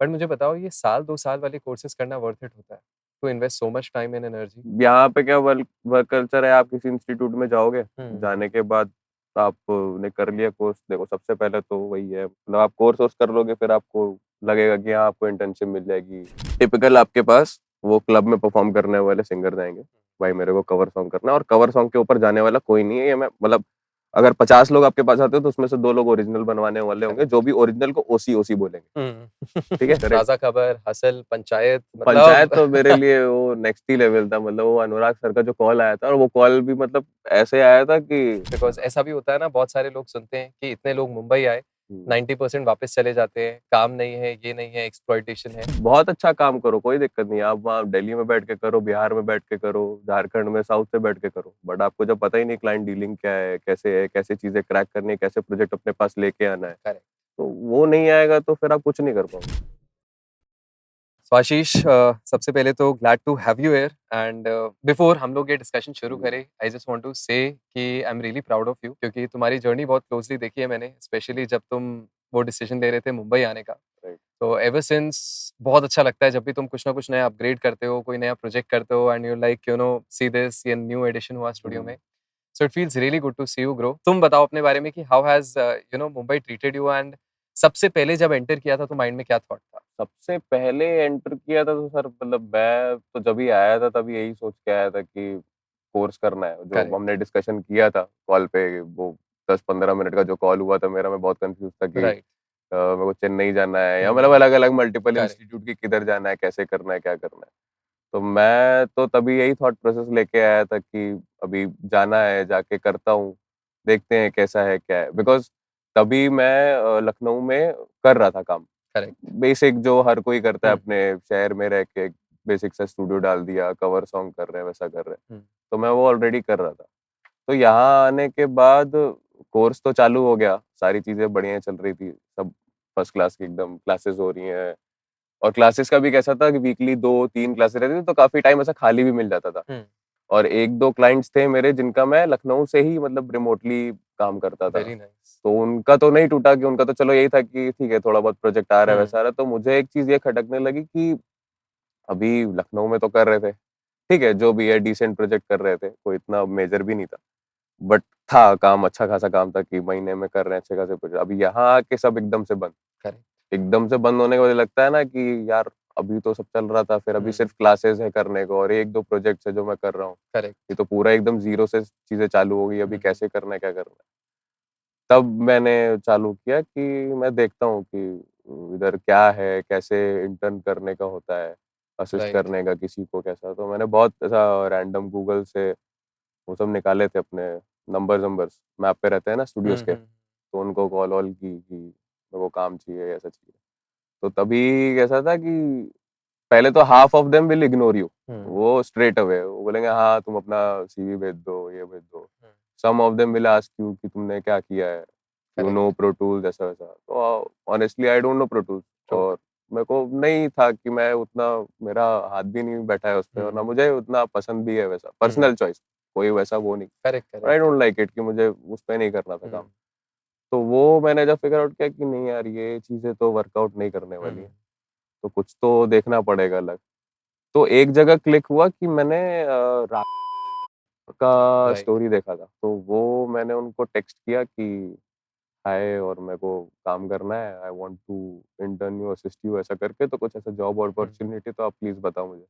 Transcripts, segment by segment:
But मुझे बताओ ये साल 2 साल वाले कोर्सेज़ करना वर्थ इट होता है? To invest so much time and energy? यहाँ पे क्या वर्क वर्क कल्चर है, आप किसी इंस्टीट्यूट में जाओगे, हुँ, जाने के बाद आपने कर लिया कोर्स, देखो सबसे पहले तो वही है, मतलब आप कोर्स वोर्स कर लोगे, फिर आपको लगेगा कि हाँ आपको इंटर्नशिप मिल जाएगी। टिपिकल आपके पास वो क्लब में परफॉर्म करने वाले सिंगर जाएंगे, भाई मेरे को कवर सॉन्ग करना है, और कवर सॉन्ग के ऊपर जाने वाला कोई नहीं है, ये मैं मतलब अगर 50 लोग आपके पास आते हो तो उसमें से 2 लोग ओरिजिनल बनवाने वाले होंगे, जो करेक्ट। भी ओरिजिनल को ओसी ओसी बोलेंगे। हुँ। ठीक है, करेक्ट। ताज़ा खबर, हसल, पंचायत पंचायत मतलब तो मेरे लिए वो नेक्स्ट ही लेवल था, मतलब वो अनुराग सर का जो कॉल आया था, और वो कॉल भी मतलब ऐसे आया था कि बिकॉज़ ऐसा भी होता है ना बहुत सारे लोग सुनते हैं कि इतने लोग मुंबई आए, हम्म, 90% वापस चले जाते हैं, काम नहीं है, ये नहीं है, एक्सप्लॉइटेशन है। बहुत अच्छा काम करो, कोई दिक्कत नहीं है, आप वहाँ दिल्ली में बैठ के करो, बिहार में बैठ के करो, झारखंड में साउथ से बैठ के करो, बट आपको जब पता ही नहीं क्लाइंट डीलिंग क्या है, कैसे चीजें क्रैक करनी है, कैसे प्रोजेक्ट अपने पास लेके आना है, करेक्ट। तो वो नहीं आएगा तो फिर आप कुछ नहीं कर पाओगे। सो आशीष सबसे पहले तो glad to have you here and before हम लोग ये डिस्कशन शुरू हम्म, करें आई जस्ट वांट टू से कि I am really proud of you क्योंकि तुम्हारी जर्नी बहुत क्लोजली देखी है मैंने स्पेशली जब तुम वो डिसीजन ले रहे थे मुंबई आने का। राइट। तो एवर सिंस बहुत अच्छा लगता है जब भी तुम कुछ ना कुछ नया अपग्रेड करते हो, कोई नया प्रोजेक्ट करते हो and you like you know see this ये न्यू एडिशन हुआ स्टूडियो में। So it feels really good to see you grow. तुम बताओ अपने बारे में कि how has you know Mumbai treated you and सबसे पहले जब एंटर किया था तो माइंड में क्या थॉट था? सबसे पहले एंटर किया था तो सर, मतलब मैं तो जब ही आया था तभी यही सोच के आया था कि कोर्स करना है, जो करेक्ट। हमने डिस्कशन किया था कॉल पे, वो 10-15 मिनट का जो कॉल हुआ था मेरा, मैं बहुत कंफ्यूज था कि राइट। मेरे को चेन्नई जाना है, या मतलब हम्म। अलग अलग मल्टीपल करेक्ट। इंस्टीट्यूट की किधर जाना है, कैसे करना है, क्या करना है। तो मैं तो तभी यही थॉट प्रोसेस लेके आया था कि अभी जाना है, जाके करता हूँ, देखते हैं कैसा है क्या है, बिकॉज तभी मैं लखनऊ में कर रहा था काम, करेक्ट। बेसिक जो हर कोई करता है हुँ, अपने शहर में रह के, बेसिक सा स्टूडियो डाल दिया, कवर सॉन्ग कर रहे हैं, वैसा कर रहे हैं, हुँ, तो मैं वो ऑलरेडी कर रहा था। तो यहाँ आने के बाद कोर्स तो चालू हो गया, सारी चीजें बढ़िया चल रही थी, सब फर्स्ट क्लास की एकदम क्लासेस हो रही हैं, और क्लासेस का भी कैसा था कि वीकली 2-3 क्लासेस रहती थी, तो काफी टाइम ऐसा खाली भी मिल जाता था, हुँ, और 1-2 क्लाइंट्स थे मेरे जिनका मैं लखनऊ से ही मतलब रिमोटली काम करता था। Very nice. तो उनका तो नहीं टूटा, कि उनका तो चलो यही था कि ठीक है थोड़ा बहुत प्रोजेक्ट आ रहा है, हुँ, वैसा आ रहा है, तो मुझे एक चीज ये खटकने लगी कि अभी लखनऊ में तो कर रहे थे, ठीक है जो भी है डिसेंट प्रोजेक्ट कर रहे थे, कोई इतना मेजर भी नहीं था, बट था काम, अच्छा खासा काम था कि महीने में कर रहे हैं अच्छे खासे प्रोजेक्ट। अभी यहाँ आके सब एकदम से बंद, करेक्ट। एकदम से बंद होने के बाद लगता है ना कि यार अभी तो सब चल रहा था, फिर अभी हुँ, सिर्फ क्लासेस है करने को, और 1-2 प्रोजेक्ट्स है जो मैं कर रहा हूँ, ये करेक्ट। तो पूरा एकदम जीरो से चीजें चालू हो गई, अभी हुँ, हुँ, कैसे करना है, क्या करना है। तब मैंने चालू किया कि मैं देखता हूँ कि इधर क्या है, कैसे इंटर्न करने का होता है, असिस्ट राइट। करने का किसी को कैसा, तो मैंने बहुत ऐसा रैंडम गूगल से वो सब निकाले थे अपने नंबर्स मैप पे रहते हैं ना स्टूडियोज हुँ, के, हुँ, तो उनको कॉल वॉल की कि मेरे को काम चाहिए, ऐसा चाहिए। तो तभी ऐसा था कि पहले तो half of them will ignore you, hmm, वो स्ट्रेट अवे वो बोलेंगे हाँ तुम अपना सीवी भेज दो, ये भेज दो। Hmm, some of them will ask you कि तुमने क्या किया है, you know correct. Pro Tools, ऐसा वैसा, तो honestly I don't know Pro Tools, true. और मेरे को नहीं था कि मैं उतना, मेरा हाथ भी नहीं बैठा है उस पे, और ना हुँ, मुझे उतना पसंद भी है, वैसा हुँ, पर्सनल चॉइस, कोई वैसा वो नहीं, correct, I correct. Don't like it कि मुझे उस पे नहीं करना था हुँ, काम। तो वो मैंने जब फिगर आउट किया कि नहीं यार ये चीजें तो वर्कआउट नहीं करने हुँ, वाली है, तो कुछ तो देखना पड़ेगा अलग। तो एक जगह क्लिक हुआ कि मैंने रात का राइट। स्टोरी देखा था, तो वो मैंने उनको टेक्स्ट किया कि हाय, और मेरे को काम करना है, I want to intern you, assist you, ऐसा करके, तो कुछ ऐसा जॉब हुँ, अपॉर्चुनिटी तो आप प्लीज बताओ मुझे।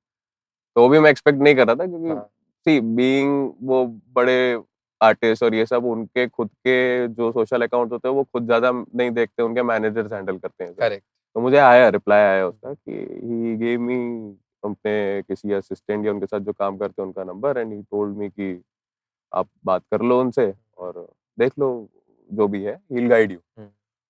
तो वो भी मैं एक्सपेक्ट नहीं कर रहा था, क्योंकि हाँ, सी बीइंग वो बड़े आर्टिस्ट और ये सब, उनके खुद के जो सोशल अकाउंट होते हैं वो खुद ज्यादा नहीं देखते, उनके मैनेजर्स हैंडल करते हैं सब। करेक्ट। तो मुझे आया रिप्लाई आया हुँ, उसका कि ही गेव मी अपने किसी असिस्टेंट या उनके साथ जो काम करते हैं उनका number, and he told me कि आप बात कर लो उनसे और देख लो, जो भी है ही विल गाइड यू। हुँ,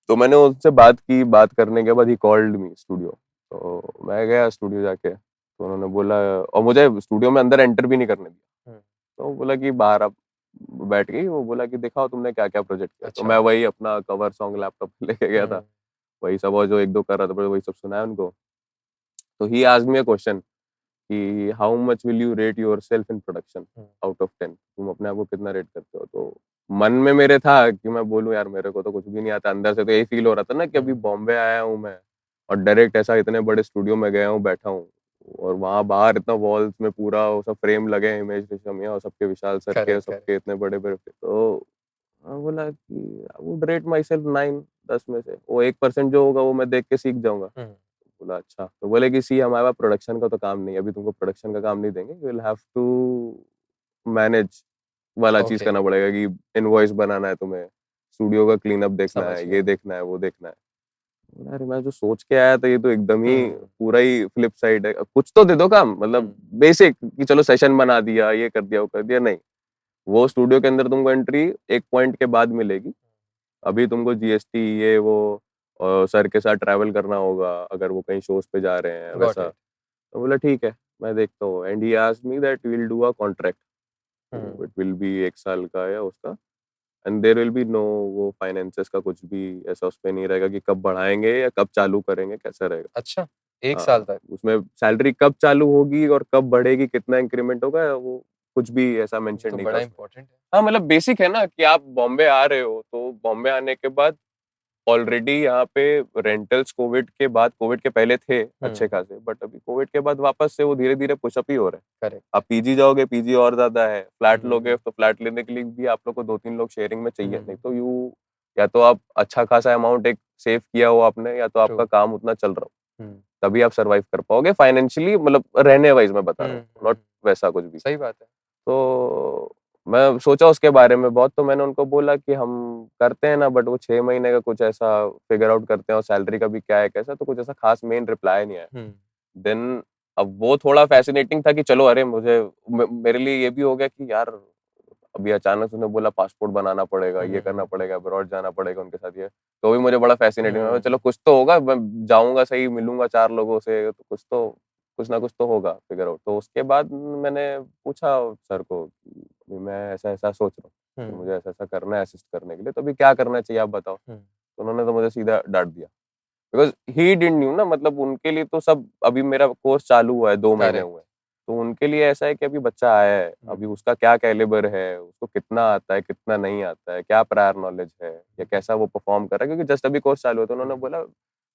तो मैंने उनसे बात की, बात करने के बाद ही कॉल्ड मी स्टूडियो, तो मैं गया स्टूडियो जाके, तो उन्होंने बोला, और मुझे स्टूडियो में अंदर एंटर भी नहीं करने दिया, हुँ, तो बोला कि बाहर आप बैठ गई, वो बोला कि दिखाओ तुमने क्या क्या प्रोजेक्ट किया, तो अच्छा। मैं वही अपना कवर सॉन्ग लैपटॉप पे लेके गया था, हुँ, वही सब, और जो 1-2 कर रहा था वही सब सुनाया उनको। तो he asked me a question कि how much will you rate yourself in production hmm, out of 10, तुम अपने आप को कितना रेट करते हो। तो मन में मेरे था कि मैं बोलूं यार मेरे को तो कुछ भी नहीं आता, अंदर से तो यही फील हो रहा था ना कि अभी हुँ, बॉम्बे आया हूँ मैं, और डायरेक्ट ऐसा इतने बड़े स्टूडियो में गया हूँ, बैठा हूँ और वहाँ बाहर इतना वॉल्स में पूरा वो सब फ्रेम लगे हैं हिमेश रेशमिया और सबके, विशाल सर के, करेक्ट, करेक्ट। सबके इतने बड़े-बड़े। तो बोला कि I would rate my self 9, 10 में से। वो 1% जो होगा वो मैं देख के सीख जाऊँगा। हुँ, बोला अच्छा। तो बोले कि सी हमारे पास प्रोडक्शन का तो काम नहीं है, अभी तुमको प्रोडक्शन का काम नहीं देंगे, you will have to manage वाला चीज़ ओके, करना पड़ेगा कि इनवॉइस बनाना है तुम्हें, स्टूडियो का क्लीन अप देखना समझ है, ये गया। देखना है, वो देखना है। बोला, अरे मैं जो सोच के आया था ये तो एकदम ही हुँ, पूरा ही फ्लिप साइड है। कुछ तो दे दो काम, मतलब हुँ, बेसिक कि चलो सेशन बना दिया, ये कर दिया, वो कर दिया, नहीं। वो स्टूडियो के अंदर तुमको एंट्री एक पॉइंट के बाद मिलेगी। अभी तुमको जीएसटी ये वो सर के साथ ट्रैवल करना होगा अगर वो कहीं शोज़ पे जा रहे हैं गॉट वैसा। इट। तो बोला ठीक है, मैं देखता हूँ and he asked me that we will do a contract. हुँ, इट विल बी 1 साल का या उसका and there will be no वो फाइनेंसेस का कुछ भी ऐसा उसपे नहीं रहेगा कि कब बढ़ाएँगे या कब चालू करेंगे, कैसा रहेगा। अच्छा, 1 साल हाँ, तक? उसमें सैलरी कब चालू होगी और कब बढ़ेगी, कितना इंक्रीमेंट होगा, वो कुछ भी ऐसा ये मेंशन तो नहीं था बड़ा उसमें। इम्पोर्टेंट है। हाँ, मतलब बेसिक है ना कि आप बॉम्बे आ रहे हो, तो बॉम्बे आने के बाद ऑलरेडी यहाँ पे रेंटल्स कोविड के पहले थे अच्छे हुँ, खासे, बट अभी कोविड के बाद वापस से वो धीरे-धीरे पुशअप ही हो रहे हैं। करेक्ट। आप पीजी जाओगे, पीजी और ज़्यादा है, फ्लैट लोगे हुँ, तो फ्लैट लेने के लिए भी आप लोग को 2-3 लोग शेयरिंग में चाहिए, नहीं हुँ, तो या तो आप अच्छा खासा अमाउंट एक सेव किया हो आपने या तो ट्रू। आपका काम उतना चल रहा हो, हुँ, तभी आप सर्वाइव कर पाओगे फाइनेंशियली, मतलब रहने वाइज़ मैं बता रहा हुँ, हूँ, हुँ, नॉट वैसा कुछ भी। सही बात है। तो मैं सोचा उसके बारे में बहुत, तो मैंने उनको बोला कि हम करते हैं ना, बट वो 6 महीने का कुछ ऐसा फिगर आउट करते हैं और सैलरी का भी क्या है कैसा, तो कुछ ऐसा खास मेन रिप्लाई नहीं आया। हुँ, देन अब वो थोड़ा फैसिनेटिंग था कि चलो, अरे मेरे लिए ये भी हो गया कि यार अभी अचानक से उन्होंने बोला पासपोर्ट बनाना पड़ेगा, हुँ, ये हुँ, करना हुँ, पड़ेगा, अब्रॉड जाना पड़ेगा उनके साथ, ये तो भी मुझे बड़ा फैसिनेटिंग लगा। चलो हुँ, कुछ तो होगा, मैं जाऊँगा सही, मिलूँगा 4 लोगों से, तो कुछ ना कुछ तो होगा फिगर आउट। तो उसके बाद मैंने पूछा सर को कि मैं ऐसा-ऐसा सोच रहा हूँ कि हुँ, मुझे ऐसा-ऐसा करना है असिस्ट करने के लिए, तो अभी क्या करना चाहिए आप बताओ? हुँ, तो उन्होंने तो मुझे सीधा डाँट दिया। बिकॉज़ ही डिडन्ट न्यू ना, मतलब उनके लिए तो सब, अभी मेरा कोर्स चालू हुआ है, 2 महीने हुए करेक्ट। हैं। तो उनके लिए ऐसा है कि अभी बच्चा आया है, हुँ, अभी उसका क्या कैलिबर है, उसको कितना आता है, कितना नहीं आता है, क्या प्रायर नॉलेज है या कैसा वो परफ़ॉर्म कर रहा है, क्योंकि जस्ट अभी कोर्स चालू है। तो उन्होंने हुँ, बोला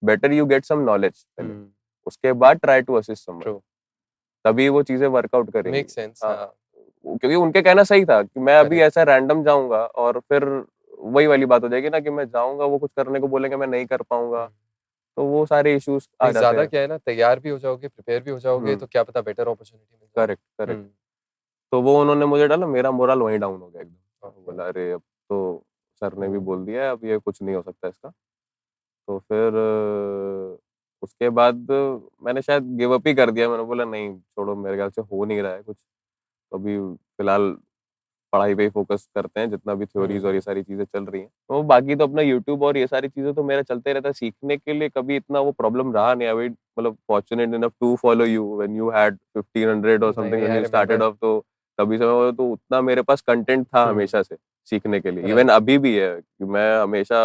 better you get some knowledge पहले, हुँ, उसके बाद try to assist someone, true, तभी वो चीज़ें वर्कआउट करेंगी। मेक्स सेंस हाँ, हाँ, क्योंकि उनके कहना सही था कि मैं अभी करेक्ट। ऐसा रैंडम जाऊँगा और फिर वही वाली बात हो जाएगी ना कि मैं जाऊँगा, वो कुछ करने को बोलेंगे, मैं नहीं कर पाऊँगा, हुँ, तो वो सारे इश्यूज़ आ नहीं जाते ज़्यादा हैं। क्या है ना तैयार भी हो जाओगे, प्रिपेयर भी हो जाओगे हुँ, तो क्या पता बेटर अपॉर्च्युनिटी मिल जाए। Correct, correct. हुँ, तो वो उन्होंने मुझे डाला, मेरा मोरल वहीं डाउन हो गया एकदम। ओके। बोला अरे अब तो सर ने भी हुँ, बोल दिया है, अब ये कुछ नहीं हो सकता इसका। तो फिर उसके बाद मैंने शायद गिव अप ही कर दिया। मैंने बोला नहीं छोड़ो, मेरे ख्याल से हो नहीं रहा है कुछ। तो अभी फिलहाल पढ़ाई पे ही फ़ोकस करते हैं, जितना भी हुँ, थ्योरीज़ और ये हुँ, सारी चीज़ें चल रही हैं। तो बाकी तो अपना यूट्यूब और ये सारी चीज़ें तो मेरा चलते रहता है, सीखने के लिए कभी इतना वो प्रॉब्लम रहा नहीं। आई मतलब fortunate enough to follow you when you had 1500 और नहीं, समथिंग नहीं when I you started remember. ऑफ, तो तभी से मैं तो उतना मेरे पास कंटेंट था हुँ, हमेशा से सीखने के लिए। इवन राइट, अभी भी है कि मैं हमेशा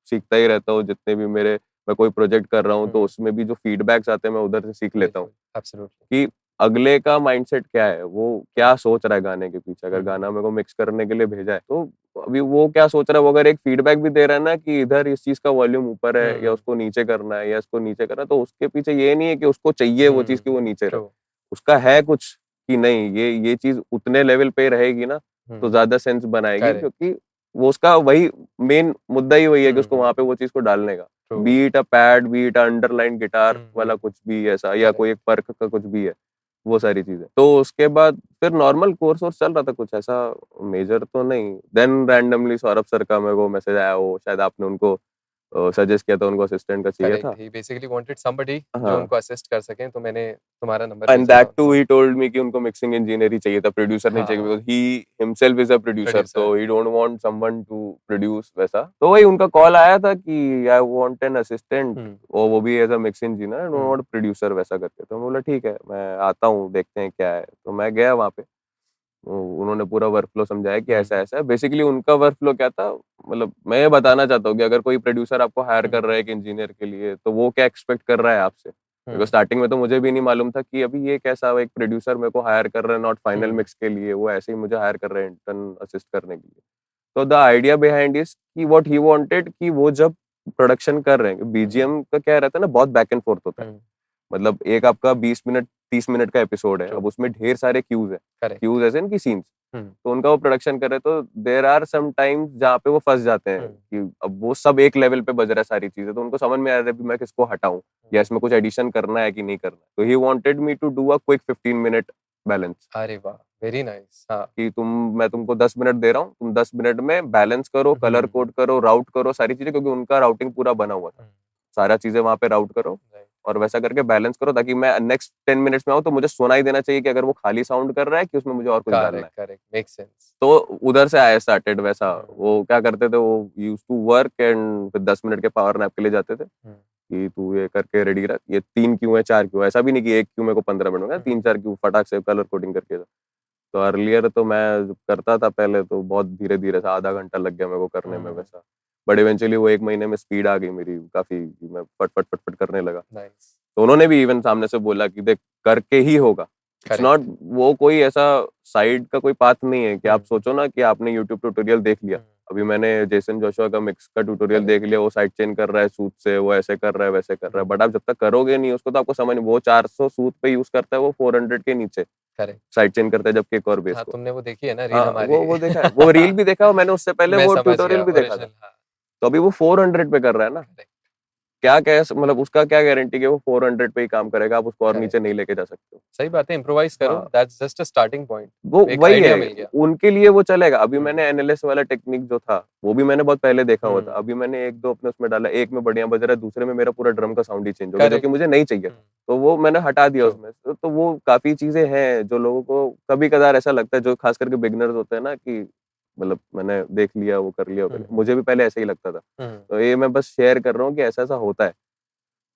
सीखता ही रहता हूँ, जितने भी मैं कोई प्रोजेक्ट कर रहा हूँ, तो हुँ, उसमें भी जो फीडबैक्स आते हैं मैं उधर से सीख लेता हूँ। बिल्कुल, एब्सोल्युटली। कि अगले का माइंडसेट क्या है, वो क्या सोच रहा है गाने के पीछे। अगर हुँ, गाना मेरे को मिक्स करने के लिए भेजा है, तो अभी वो क्या सोच रहा है, वो अगर एक फीडबैक भी दे रहा है ना कि इधर इस चीज़ का वॉल्यूम ऊपर है या हुँ, उसको नीचे करना है या इसको नीचे करना है, तो उसके पीछे ये नहीं है कि उसको चाहिए वो चीज़ कि हुँ, वो नीचे रहे। ट्रू, उसका है कुछ कि नहीं, ये चीज़ उतने लेवल पे रहेगी ना, तो हुँ, ज़्यादा सेंस बनाएगी, करेक्ट। क्योंकि वो उसका वही मेन मुद्दा ही वही है कि हुँ, उसको हुँ, वहाँ पे वो चीज़ को डालने का। True, be it a pad, be it a underline guitar hmm, वाला हुँ, कुछ भी ऐसा या करेक्ट। कोई एक पर्क का कुछ भी है। वो सारी चीज़ें। तो उसके बाद फिर नॉर्मल कोर्स वोर्स चल रहा था, कुछ ऐसा मेजर तो नहीं। देन रैंडमली सौरभ सर का मेरे को मैसेज आया, वो शायद आपने उनको सजेस्ट किया था, उनको असिस्टेंट का चाहिए करेक्ट, था। ही बेसिकली वांटेड समबडी जो हाँ, उनको असिस्ट कर सकें, तो मैंने तुम्हारा नंबर एंड भेजा था दैट टू उनको। ही टोल्ड मी कि उनको मिक्सिंग इंजीनियर ही चाहिए था, प्रोड्यूसर नहीं चाहिए, हाँ, because he himself is a producer, producer, तो he don't want someone to produce वैसा। तो वही उनका कॉल आया था कि I want an assistant, hmm, और वो भी as a mix engineer, I don't hmm, want producer वैसा करके। तो मैं बोला ठीक है, मैं आता हूँ, देखते हैं क्या है। तो मैं गया वहाँ पे। उन्होंने पूरा वर्कफ़्लो समझाया कि हुँ, ऐसा-ऐसा है। बेसिकली उनका वर्कफ़्लो क्या था, मतलब मैं ये बताना चाहता हूँ कि अगर कोई प्रोड्यूसर आपको हायर हुँ, कर रहा है एक इंजीनियर के लिए, तो वो क्या एक्सपेक्ट कर रहा है आपसे? बिकॉज़ हुँ, स्टार्टिंग में तो मुझे भी नहीं मालूम था कि अभी ये कैसा एक प्रोड्यूसर मेरे को हायर कर रहा है, नॉट फाइनल हुँ, मिक्स के लिए, वो ऐसे ही मुझे हायर कर रहे हैं इंटर्न असिस्ट करने के लिए। तो द आइडिया बिहाइंड इज़ कि व्हाट ही वांटेड कि वो जब प्रोडक्शन कर रहे हैं, बीजीएम का क्या रहता है ना, बहुत बैक एंड फोर्थ होता है। मतलब एक आपका 20 मिनट 30 मिनट का एपिसोड है, True. अब उसमें ढेर सारे क्यूज है, करेक्ट। क्यूज ऐसे इनकी सीन्स, तो उनका वो प्रोडक्शन कर रहे हैं, तो देर आर सम टाइम्स जहाँ पे वो फंस जाते हैं कि अब वो सब एक लेवल पे बज रहा है सारी चीजें, तो उनको समझ में आ रहा है कि मैं किसको हटाऊं या इसमें कुछ एडिशन करना है कि नहीं करना है। तो he wanted me to do a quick 15 minute balance, अरे वाह, वेरी नाइस। हाँ। कि मैं तुमको 10 मिनट दे रहा हूँ, तुम 10 मिनट में बैलेंस करो, कलर कोड करो, राउट करो सारी चीजें, क्योंकि उनका राउटिंग पूरा बना हुआ था, सारा चीजें वहां पे राउट करो राइट। और वैसा करके बैलेंस करो, ताकि मैं नेक्स्ट 10 मिनट्स में आऊँ तो मुझे सुनाई देना चाहिए कि अगर वो खाली साउंड कर रहा है कि उसमें मुझे और कुछ डालना है। Correct correct, make sense. तो उधर से आया स्टार्टेड वैसा। वो क्या करते थे, वो यूज टू वर्क एंड फिर 10 मिनट के पावर नैप के लिए जाते थे कि तू ये करके रेडी रख, ये 3 क्यू है 4 क्यू, ऐसा भी नहीं कि एक क्यू में को 15 मिनट में, 3-4 क्यू फटाक से कलर कोडिंग करके। तो अर्लियर तो मैं जब करता था पहले, तो बहुत धीरे धीरे से आधा घंटा लग गया मेरे को करने में वैसा, बट इवेंचुअली वो 1 महीने में स्पीड आ गई मेरी काफी, मैं फट फट फट फट करने लगा। नाइस। तो उन्होंने भी इवन सामने से बोला कि देख करके ही होगा, इट्स नॉट करेक्ट। वो कोई ऐसा साइड का कोई पाथ नहीं है कि आप सोचो ना कि आपने यूट्यूब ट्यूटोरियल देख लिया, अभी मैंने जेसन जोशुआ का मिक्स का ट्यूटोरियल देख लिया, वो साइड चेन कर रहा है सूट से, वो ऐसे कर रहा है वैसे कर रहा है, बट आप जब तक करोगे नहीं उसको तो आपको समझ नहीं। वो 400 सूट पे यूज करता है, वो 400 के नीचे करेक्ट। साइड चेन करता है, जबकि एक और बेस हाँ, को। तुमने वो देखी है ना रील हाँ, हमारी? वो देखा है, वो रील भी देखा है, और मैंने उससे पहले मैं वो समझ ट्यूटोरियल गया, भी देखा था। ओरिजिनल। हाँ। तो अभी वो 400 पे कर रहा है ना, करेक्ट क्या क्या मतलब उसका क्या गारंटी कि वो 400 पे ही काम करेगा, आप उसको और करेक्ट। नीचे नहीं लेके जा सकते हो। सही बात है, इम्प्रोवाइज करो, हाँ, that's just a starting point. वो एक वही आइडिया है, मिल गया। उनके लिए वो चलेगा। अभी मैंने एनएलएस वाला टेक्निक जो था वो भी मैंने बहुत पहले देखा हुआ था, अभी मैंने एक दो अपने उसमें डाला, एक में बढ़िया बज रहा है, दूसरे में मेरा पूरा ड्रम का साउंड ही चेंज हो गया, जो कि करेक्ट। मुझे नहीं चाहिए था, तो वो मैंने हटा दिया ट्रू। उसमें। तो वो काफी चीजें हैं जो लोगों को कभी कदार ऐसा लगता है, जो खास करके बिगनर्स होते हैं ना, कि मतलब मैंने देख लिया, वो कर लिया, वो कर लिया। मुझे भी पहले ऐसे ही लगता था, तो ये मैं बस शेयर कर रहा हूँ कि ऐसा ऐसा होता है।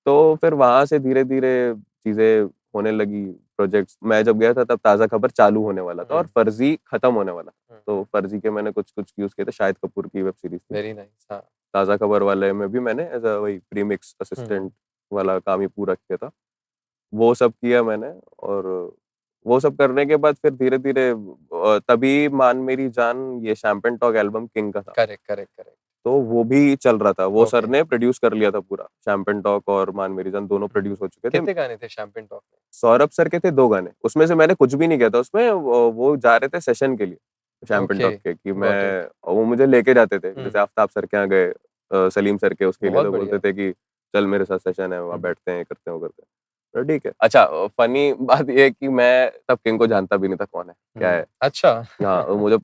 तो फिर वहां से धीरे धीरे चीजें होने लगी, प्रोजेक्ट्स। मैं जब गया था तब ताज़ा खबर चालू होने वाला था और फर्जी खत्म होने वाला था। तो फर्जी के मैंने कुछ कुछ यूज किए थे, शाहिद कपूर की वेब सीरीज थी। Very nice. हाँ। ताज़ा खबर वाले में भी मैंने एज अ वही प्रीमिक्स असिस्टेंट वाला काम ही पूरा किया था। वो सब किया मैंने, और वो सब करने के बाद फिर धीरे धीरे तभी मान मेरी जान, ये शैम्पेन टॉक एल्बम किंग का था, करेक्ट करेक्ट करेक्ट। तो वो भी चल रहा था। वो सर ओके। ने प्रोड्यूस कर लिया था पूरा, शैम्पेन टॉक और मान मेरी जान दोनों प्रोड्यूस हो चुके थे। कितने गाने थे शैम्पेन टॉक में? सौरभ सर के थे 2 गाने, उसमें से मैंने कुछ भी नहीं किया था उसमें। वो जा रहे थे सेशन के लिए शैम्पेन ओके, टॉक के, कि गॉट इट। मैं, वो मुझे लेके जाते थे, जैसे आफ्ताब सर के यहाँ गए, सलीम सर के उसके लिए, बहुत तो बोलते बढ़िया। थे कि चल मेरे साथ सेशन है, वहाँ बैठते हैं, ये करते हैं, वो करते हैं। तो ठीक है। अच्छा, फनी बात ये है कि मैं तब किंग को जानता भी नहीं था कौन है क्या है। अच्छा। हाँ, वो मुझे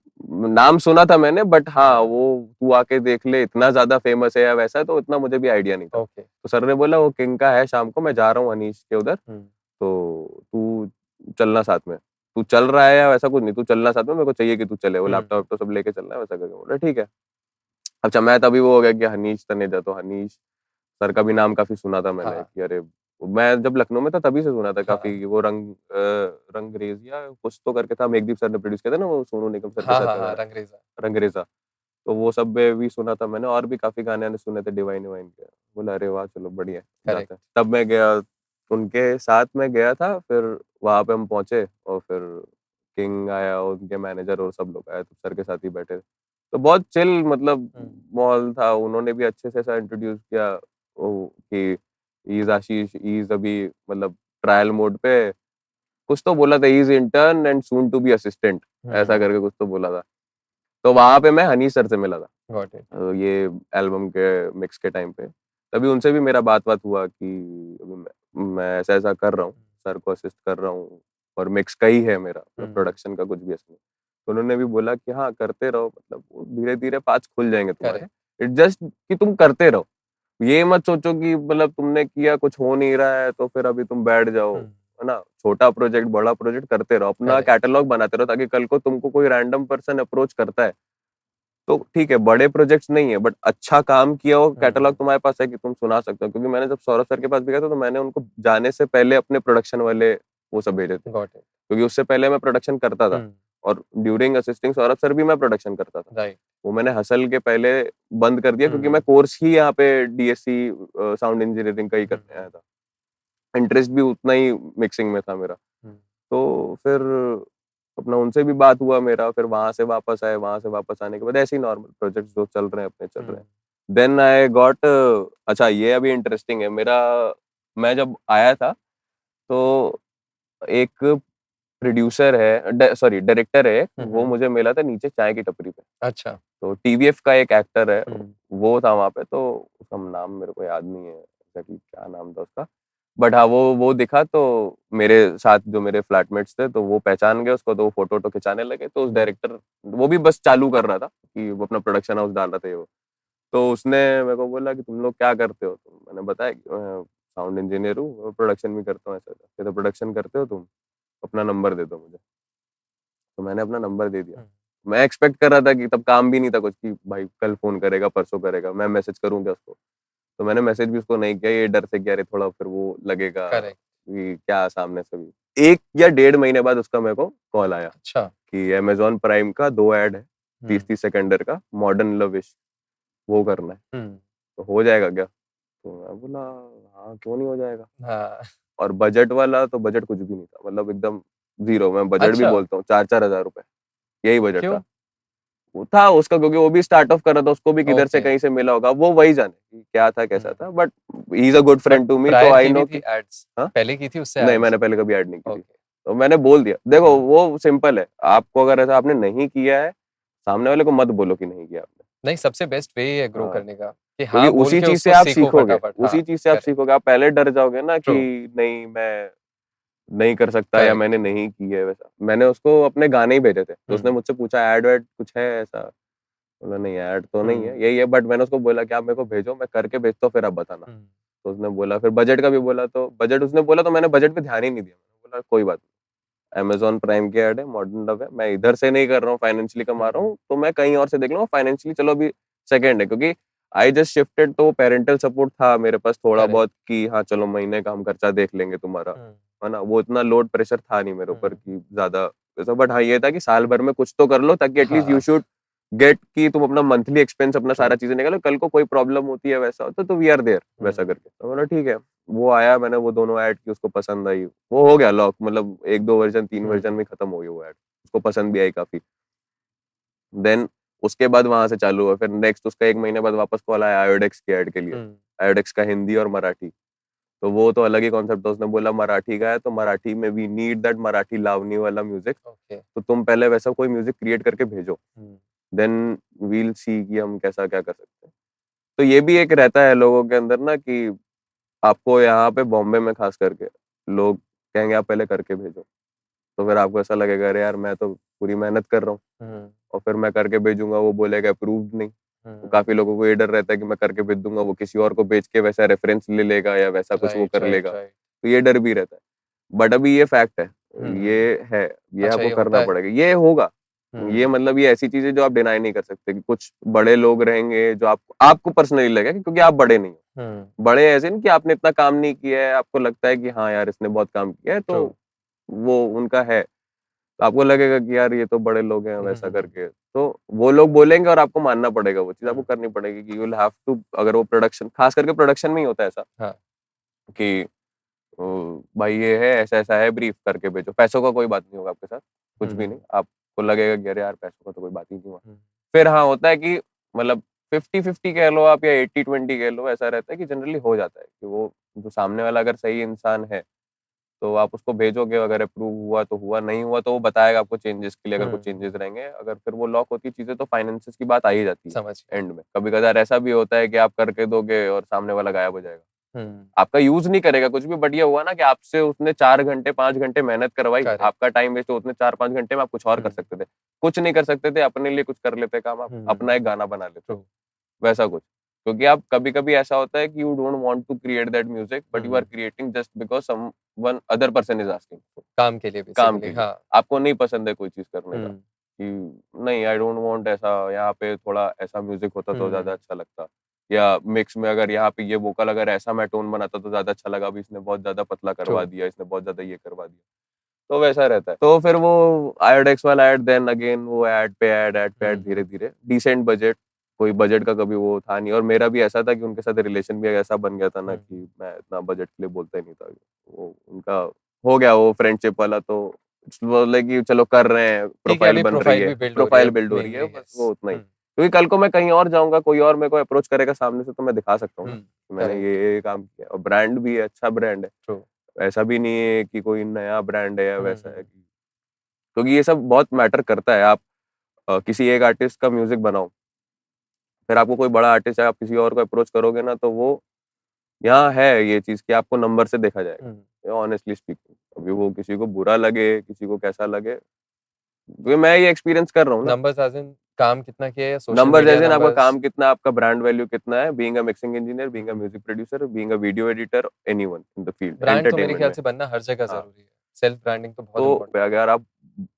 नाम सुना था मैंने, बट हाँ, वो तू आके देख ले, इतना ज्यादा फेमस है या वैसा है, तो इतना मुझे भी आइडिया नहीं था। ओके। तो सर ने बोला वो किंग का है, शाम को मैं जा रहा हूँ अनीश के उधर, तो तू चलना साथ में। तू चल रहा है या वैसा कुछ नहीं, तू चलना साथ में, मेरे को चाहिए कि तू चले, वो लैपटॉप तो सब लेके चलना है, वैसा करके बोला ठीक है। अच्छा, मैं तभी वो हो गया कि हनीश तनेजा, तो हनीश सर का भी नाम काफी सुना था मैंने, हाँ कि अरे, मैं जब लखनऊ में था तभी से सुना था हाँ काफी। वो रंगरेज या कुछ तो करके था, मेघदीप सर ने प्रोड्यूस किया था ना, वो सोनू निगम सर के हाँ साथ हाँ का हाँ, गाना रंगरेजा। रंगरेजा। तो वो सब में भी सुना था मैंने, और भी काफी गाने आने सुने थे, डिवाइन डिवाइन के। बोला अरे वाह, चलो बढ़िया है, जाते करेक्ट। हैं। तब मैं गया, उनके साथ में गया था, फिर वहां पे हम पहुंचे, और फिर किंग आया, उनके मैनेजर और सब लोग आए, तो सर के साथ ही बैठे थे। तो बहुत चिल मतलब माहौल था। उन्होंने भी अच्छे से ऐसा इंट्रोड्यूस किया कि ईज आशीष, ईज अभी मतलब ट्रायल मोड पे, कुछ तो बोला था, is intern and soon to be assistant, ऐसा करके कुछ तो बोला था। तो वहां पे मैं हनी सर से मिला था, गॉट इट। ये एल्बम के मिक्स के टाइम पे। तभी उनसे भी मेरा बात हुआ कि अभी मैं ऐसा ऐसा कर रहा हूँ, सर को असिस्ट कर रहा हूँ, और मिक्स का ही है मेरा, मतलब प्रोडक्शन का कुछ भी ऐसा नहीं। तो उन्होंने भी बोला कि हाँ करते रहो, मतलब धीरे धीरे पाँच खुल जाएंगे तुम्हारे। करेक्ट। इट जस्ट कि तुम करते रहो, ये मत सोचो कि मतलब तुमने किया कुछ हो नहीं रहा है तो फिर अभी तुम बैठ जाओ, है ना। छोटा प्रोजेक्ट बड़ा प्रोजेक्ट करते रहो, अपना करेक्ट। कैटलॉग बनाते रहो, ताकि कल को तुमको कोई रैंडम पर्सन अप्रोच करता है तो ठीक है, बड़े प्रोजेक्ट्स नहीं है, बट अच्छा काम किया हो, कैटलॉग तुम्हारे पास है कि तुम सुना सकते हो। क्योंकि मैंने जब सौरभ सर के पास भी गया था, तो मैंने उनको जाने से पहले अपने प्रोडक्शन वाले वो सब भेजे थे, गॉट इट। क्योंकि उससे पहले मैं प्रोडक्शन करता था, और ड्यूरिंग असिस्टिंग सौरभ सर भी मैं प्रोडक्शन करता था। राइट। वो मैंने हसल के पहले बंद कर दिया, क्योंकि मैं कोर्स ही यहाँ पे डीएससी साउंड इंजीनियरिंग का ही करने आया था। इंटरेस्ट भी उतना ही मिक्सिंग में था मेरा। तो फिर अपना उनसे भी बात हुआ मेरा, फिर वहां से वापस आए, वहां से वापस आने के बाद ऐसे ही नॉर्मल प्रोजेक्ट्स जो चल रहे हैं अपने चल रहे हैं। देन आई गॉट, अच्छा ये अभी इंटरेस्टिंग है मेरा। मैं जब आया था तो एक प्रोड्यूसर है, सॉरी डायरेक्टर है, वो मुझे मिला था नीचे चाय की टपरी पे। अच्छा। तो टीवीएफ का एक एक्टर है, हम्म, वो था वहाँ पे। तो उसका नाम मेरे को याद नहीं है एग्जैक्टली क्या नाम था उसका, बट हाँ वो दिखा तो मेरे साथ जो मेरे फ्लैटमेट्स थे तो वो पहचान गए उसको, तो वो फोटो वोटो खिंचाने लगे। तो उस डायरेक्टर, वो भी बस चालू कर रहा था कि वो अपना प्रोडक्शन हाउस डाल रहा था ये वो। तो उसने मेरे को बोला कि तुम लोग क्या करते हो? तो मैंने बताया कि साउंड इंजीनियर हूँ, प्रोडक्शन भी करता हूँ ऐसा ऐसा। कहते प्रोडक्शन करते हो तुम, अपना नंबर दे दो मुझे। तो मैंने अपना नंबर दे दिया। हम्म, मैं एक्सपेक्ट कर रहा था कि तब काम भी नहीं था कुछ, कि भाई कल फोन करेगा परसों करेगा, मैं मैसेज करूँ क्या उसको? तो मैंने मैसेज भी उसको नहीं किया, ये डर से कि अरे थोड़ा फिर वो लगेगा करेक्ट। कि क्या सामने से भी। 1 या डेढ़ महीने बाद उसका मेरे को कॉल आया अच्छा। कि अमेज़न प्राइम का 2 ऐड है, हम्म, 30-30 सेकंड का, मॉडर्न लविश, वो करना है, हम्म, तो हो जाएगा क्या? तो मैं बोला हाँ, क्यों नहीं हो जाएगा? हाँ। और बजट वाला तो बजट कुछ भी नहीं था, मतलब एकदम ज़ीरो। मैं बजट भी अच्छा। बोलता हूँ 4-4 हज़ार रुपए, यही बजट क्यों? था। वो था उसका, क्योंकि वो भी स्टार्ट ऑफ कर रहा था, उसको भी किधर से ओके। कहीं से मिला होगा, वो वही जाने कि क्या था कैसा हम्म। था, but he is a good but friend to me, तो प्रायर आई की भी नो थी कि एड्स? हाँ? पहले की थी उससे नहीं, एड्स? मैंने पहले कभी ऐड नहीं की थी। ओके। तो मैंने बोल दिया, देखो हम्म। वो सिंपल है, आपको अगर ऐसा आपने नहीं किया है, सामने वाले को मत बोलो कि नहीं किया आपने। नहीं, सबसे बेस्ट वे ही है ग्रो हाँ, करने का कि क्योंकि हाँ बोल उसी के चीज़ से उसको आप सीखो सीखोगे, फटाफट। हाँ, उसी चीज़ से आप करेक्ट। सीखोगे। आप पहले डर जाओगे ना ट्रू। कि नहीं मैं नहीं कर सकता या करेक्ट। मैंने नहीं की है वैसा। मैंने उसको अपने गाने ही भेजे थे, तो उसने हम्म, मुझसे पूछा ऐड वैड कुछ है ऐसा? बोला नहीं ऐड तो नहीं हम्म, है, यही है, बट मैंने उसको बोला कि आप मेरे को भेजो, मैं करके भेजता हूँ फिर आप बताना। हम्म, तो उसने बोला, फिर बजट का भी बोला, तो बजट उसने बोला तो मैंने बजट पे ध्यान ही नहीं दिया। मैंने बोला कोई बात नहीं, अमेज़न प्राइम की ऐड है, मॉडर्न लव है, मैं इधर से नहीं कर रहा हूँ, फाइनेंशियली कमा रहा हम्म, हूँ, तो मैं कहीं और से देख लूँगा। फाइनेंशियली चलो अभी सेकंड है, क्योंकि आई जस्ट शिफ्टेड, तो पेरेंटल सपोर्ट था मेरे पास थोड़ा करेक्ट। बहुत कि हाँ, चलो महीने का हम खर्चा देख लेंगे तुम्हारा, हम्म, है ना? वो इतना लोड प्रेशर था नहीं मेरे ऊपर हम्म, कि ज़्यादा वैसा, बट हाँ, ये था कि साल भर में कुछ तो कर लो ताकि एटलीस्ट यू हाँ। शुड गेट कि तुम अपना मंथली एक्सपेंस अपना ट्रू। सारा चीज़ें निकालो, कल को कोई प्रॉब्लम होती है वैसा होता है तो वी आर देयर, वैसा हम्म, करके। तो बोला ठीक है। वो आया, मैंने वो दोनों ऐड की, उसको पसंद आई। वो हो गया लॉक, मतलब 1-2 वर्ज़न 3 वर्ज़न हम्म, में खत्म हो गई वो ऐड। उसको पसंद भी आई काफ़ी। देन उसके बाद वहाँ से चालू हुआ, फिर नेक्स्ट उसका 1 महीने बाद वापस कॉल आया आयोडेक्स की ऐड के लिए। हम्म, आयोडेक्स का हिंदी और मराठी। तो वो तो अलग ही कॉन्सेप्ट था। उसने बोला मराठी का है तो मराठी में we need that Marathi lavani वाला म्यूज़िक। ओके। तो तुम पहले वैसा कोई म्यूज़िक क्रिएट करके भेजो। हम्म, देन वी विल सी कि हम कैसा क्या कर सकते हैं। तो ये भी एक रहता है लोगों के अंदर ना कि आपको यहाँ पे बॉम्बे में खास करके लोग कहेंगे आप पहले करके भेजो। तो फिर आपको ऐसा लगेगा अरे यार मैं तो पूरी मेहनत कर रहा हूँ हम्म, और फिर मैं करके भेजूँगा, वो बोलेगा अप्रूव्ड नहीं। तो हम्म। काफ़ी लोगों को ये डर रहता है कि मैं करके भेज दूँगा, वो किसी और को बेच के वैसा रेफ़रेंस ले लेगा या वैसा कुछ वो राइट, कर राइट, लेगा। राइट। तो ये डर भी रहता है। बट अभी ये फैक्ट है, हम्म। ये है, ये अच्छा, आपको ये होता करना है। पड़ेगा, ये होगा। ये हम्म, मतलब ये ऐसी चीज़ है जो आप डिनाई नहीं कर सकते कि कुछ बड़े लोग रहेंगे जो आपको आपको पर्सनली लगेगा क्योंकि आप बड़े नहीं हो। हम्म। बड़े ऐसे इन कि आपने इतना काम नहीं किया है, आपको लगता है कि हाँ यार इसने बहुत काम किया है, ट्रू। तो वो उनका है। तो आपको लगेगा कि यार ये तो बड़े लोग हैं हम्म, वैसा करके। तो वो लोग बोलेंगे और आपको मानना पड़ेगा, वो चीज़ आपको हम्म, करनी पड़ेगी कि यू विल हैव टू। अगर वो प्रोडक्शन, खास करके प्रोडक्शन में ही होता है ऐसा हाँ। कि भाई ये है, ऐसा-ऐसा है, ब्रीफ करके भेजो। पैसों का कोई बात नहीं होगा आपके साथ, कुछ भी नहीं। हम्म, आपको लगेगा कि अरे यार पैसों का तो कोई बात ही नहीं हुआ। हम्म, फिर हाँ, होता है कि मतलब 50-50 कह लो आप या 80-20 कह लो, ऐसा रहता है कि जनरली हो जाता है कि वो जो सामने वाला अगर सही इंसान है, तो आप उसको भेजोगे, अगर अप्रूव हुआ तो हुआ, नहीं हुआ तो वो बताएगा आपको चेंजेस के लिए, अगर कुछ चेंजेस रहेंगे। अगर फिर वो लॉक होती है चीज़ें तो फाइनेंसेस की बात आ ही जाती है समझ गया। एंड में। कभी-कभार ऐसा भी होता है कि आप करके दोगे और सामने वाला गायब हो जाएगा। हम्म। आपका यूज़ नहीं करेगा कुछ भी, बट ये हुआ ना कि आपसे उसने 4 घंटे 5 घंटे मेहनत करवाई, करेक्ट। आपका टाइम वेस्ट हुआ, उसने 4-5 घंटे में आप कुछ और कर हम्म, सकते थे। कुछ नहीं कर सकते थे, अपने लिए कुछ कर लेते काम आप, अपना हम्म। एक गाना बना लेते, ट्रू। वैसा कुछ। क्योंकि आप कभी-कभी ऐसा होता है कि you don't want to create that music but you are hmm. Creating just because someone other person is asking, काम के लिए काम बेसिकली, के लिए। हाँ। आपको नहीं पसंद है कोई चीज़ करने का हम्म, कि नहीं आई डोंट वांट ऐसा, यहाँ पे थोड़ा ऐसा म्यूज़िक होता तो ज़्यादा हम्म। अच्छा लगता। या मिक्स में अगर यहाँ पे ये वोकल अगर ऐसा मैं टोन बनाता तो ज़्यादा अच्छा लगा, अभी इसने बहुत ज़्यादा पतला ट्रू। करवा दिया, इसने बहुत ज़्यादा ये करवा दिया। तो वैसा रहता है। तो फिर वो आयोडेक्स वाला ऐड, देन अगेन वो ऐड पे ऐड, हम्म, धीरे-धीरे डिसेंट बजट, कोई बजट का कभी वो था नहीं। और मेरा भी ऐसा था कि उनके साथ रिलेशन भी ऐसा बन गया था ना हम्म। कि मैं इतना बजट के लिए बोलता ही नहीं था। वो उनका हो गया वो फ्रेंडशिप वाला, तो बोले कि चलो कर रहे हैं, ठीक है, प्रोफाइल अभी बन रही प्रोफाइल है, भी बिल्ड हो रही है प्रोफाइल बिल्ड हो रही है, मेनली, बस यस। वो उतना ही। हम्म, क्योंकि कल को मैं कहीं और जाऊंगा, कोई और मेरे को अप्रोच करेगा सामने से, तो मैं दिखा सकता हूँ ना कि मैंने करेक्ट, ये काम किया, और ब्रांड भी है, अच्छा ब्रांड है। ट्रू। ऐसा भी नहीं है कि कोई नया ब्रांड है या वैसा है, क्योंकि ये सब बहुत मैटर करता है। आप किसी एक आर्टिस्ट का म्यूजिक बनाओ, फिर आपको कोई बड़ा आर्टिस्ट है, आप किसी और को अप्रोच करोगे ना, तो वो यहाँ है ये चीज कि आपको नंबर से देखा जाएगा, ऑनेस्टली स्पीकिंग। अभी वो किसी को बुरा लगे, किसी को कैसा लगे, क्योंकि मैं ये एक्सपीरियंस कर रहा हूँ ना। नंबर्स एज़ इन काम कितना किया है या सोशल नंबर मीडिया जैसे आपका नंबर्स? काम कितना है, आपका ब्रांड वैल्यू कितना है, being a mixing engineer, being a music producer, being a video editor, anyone in the field brand तो मेरे एंटरटेनमेंट ख्याल में। से बनना हर जगह हाँ, ज़रूरी है। सेल्फ ब्रांडिंग तो बहुत तो इम्पोर्टेंट है। अगर आप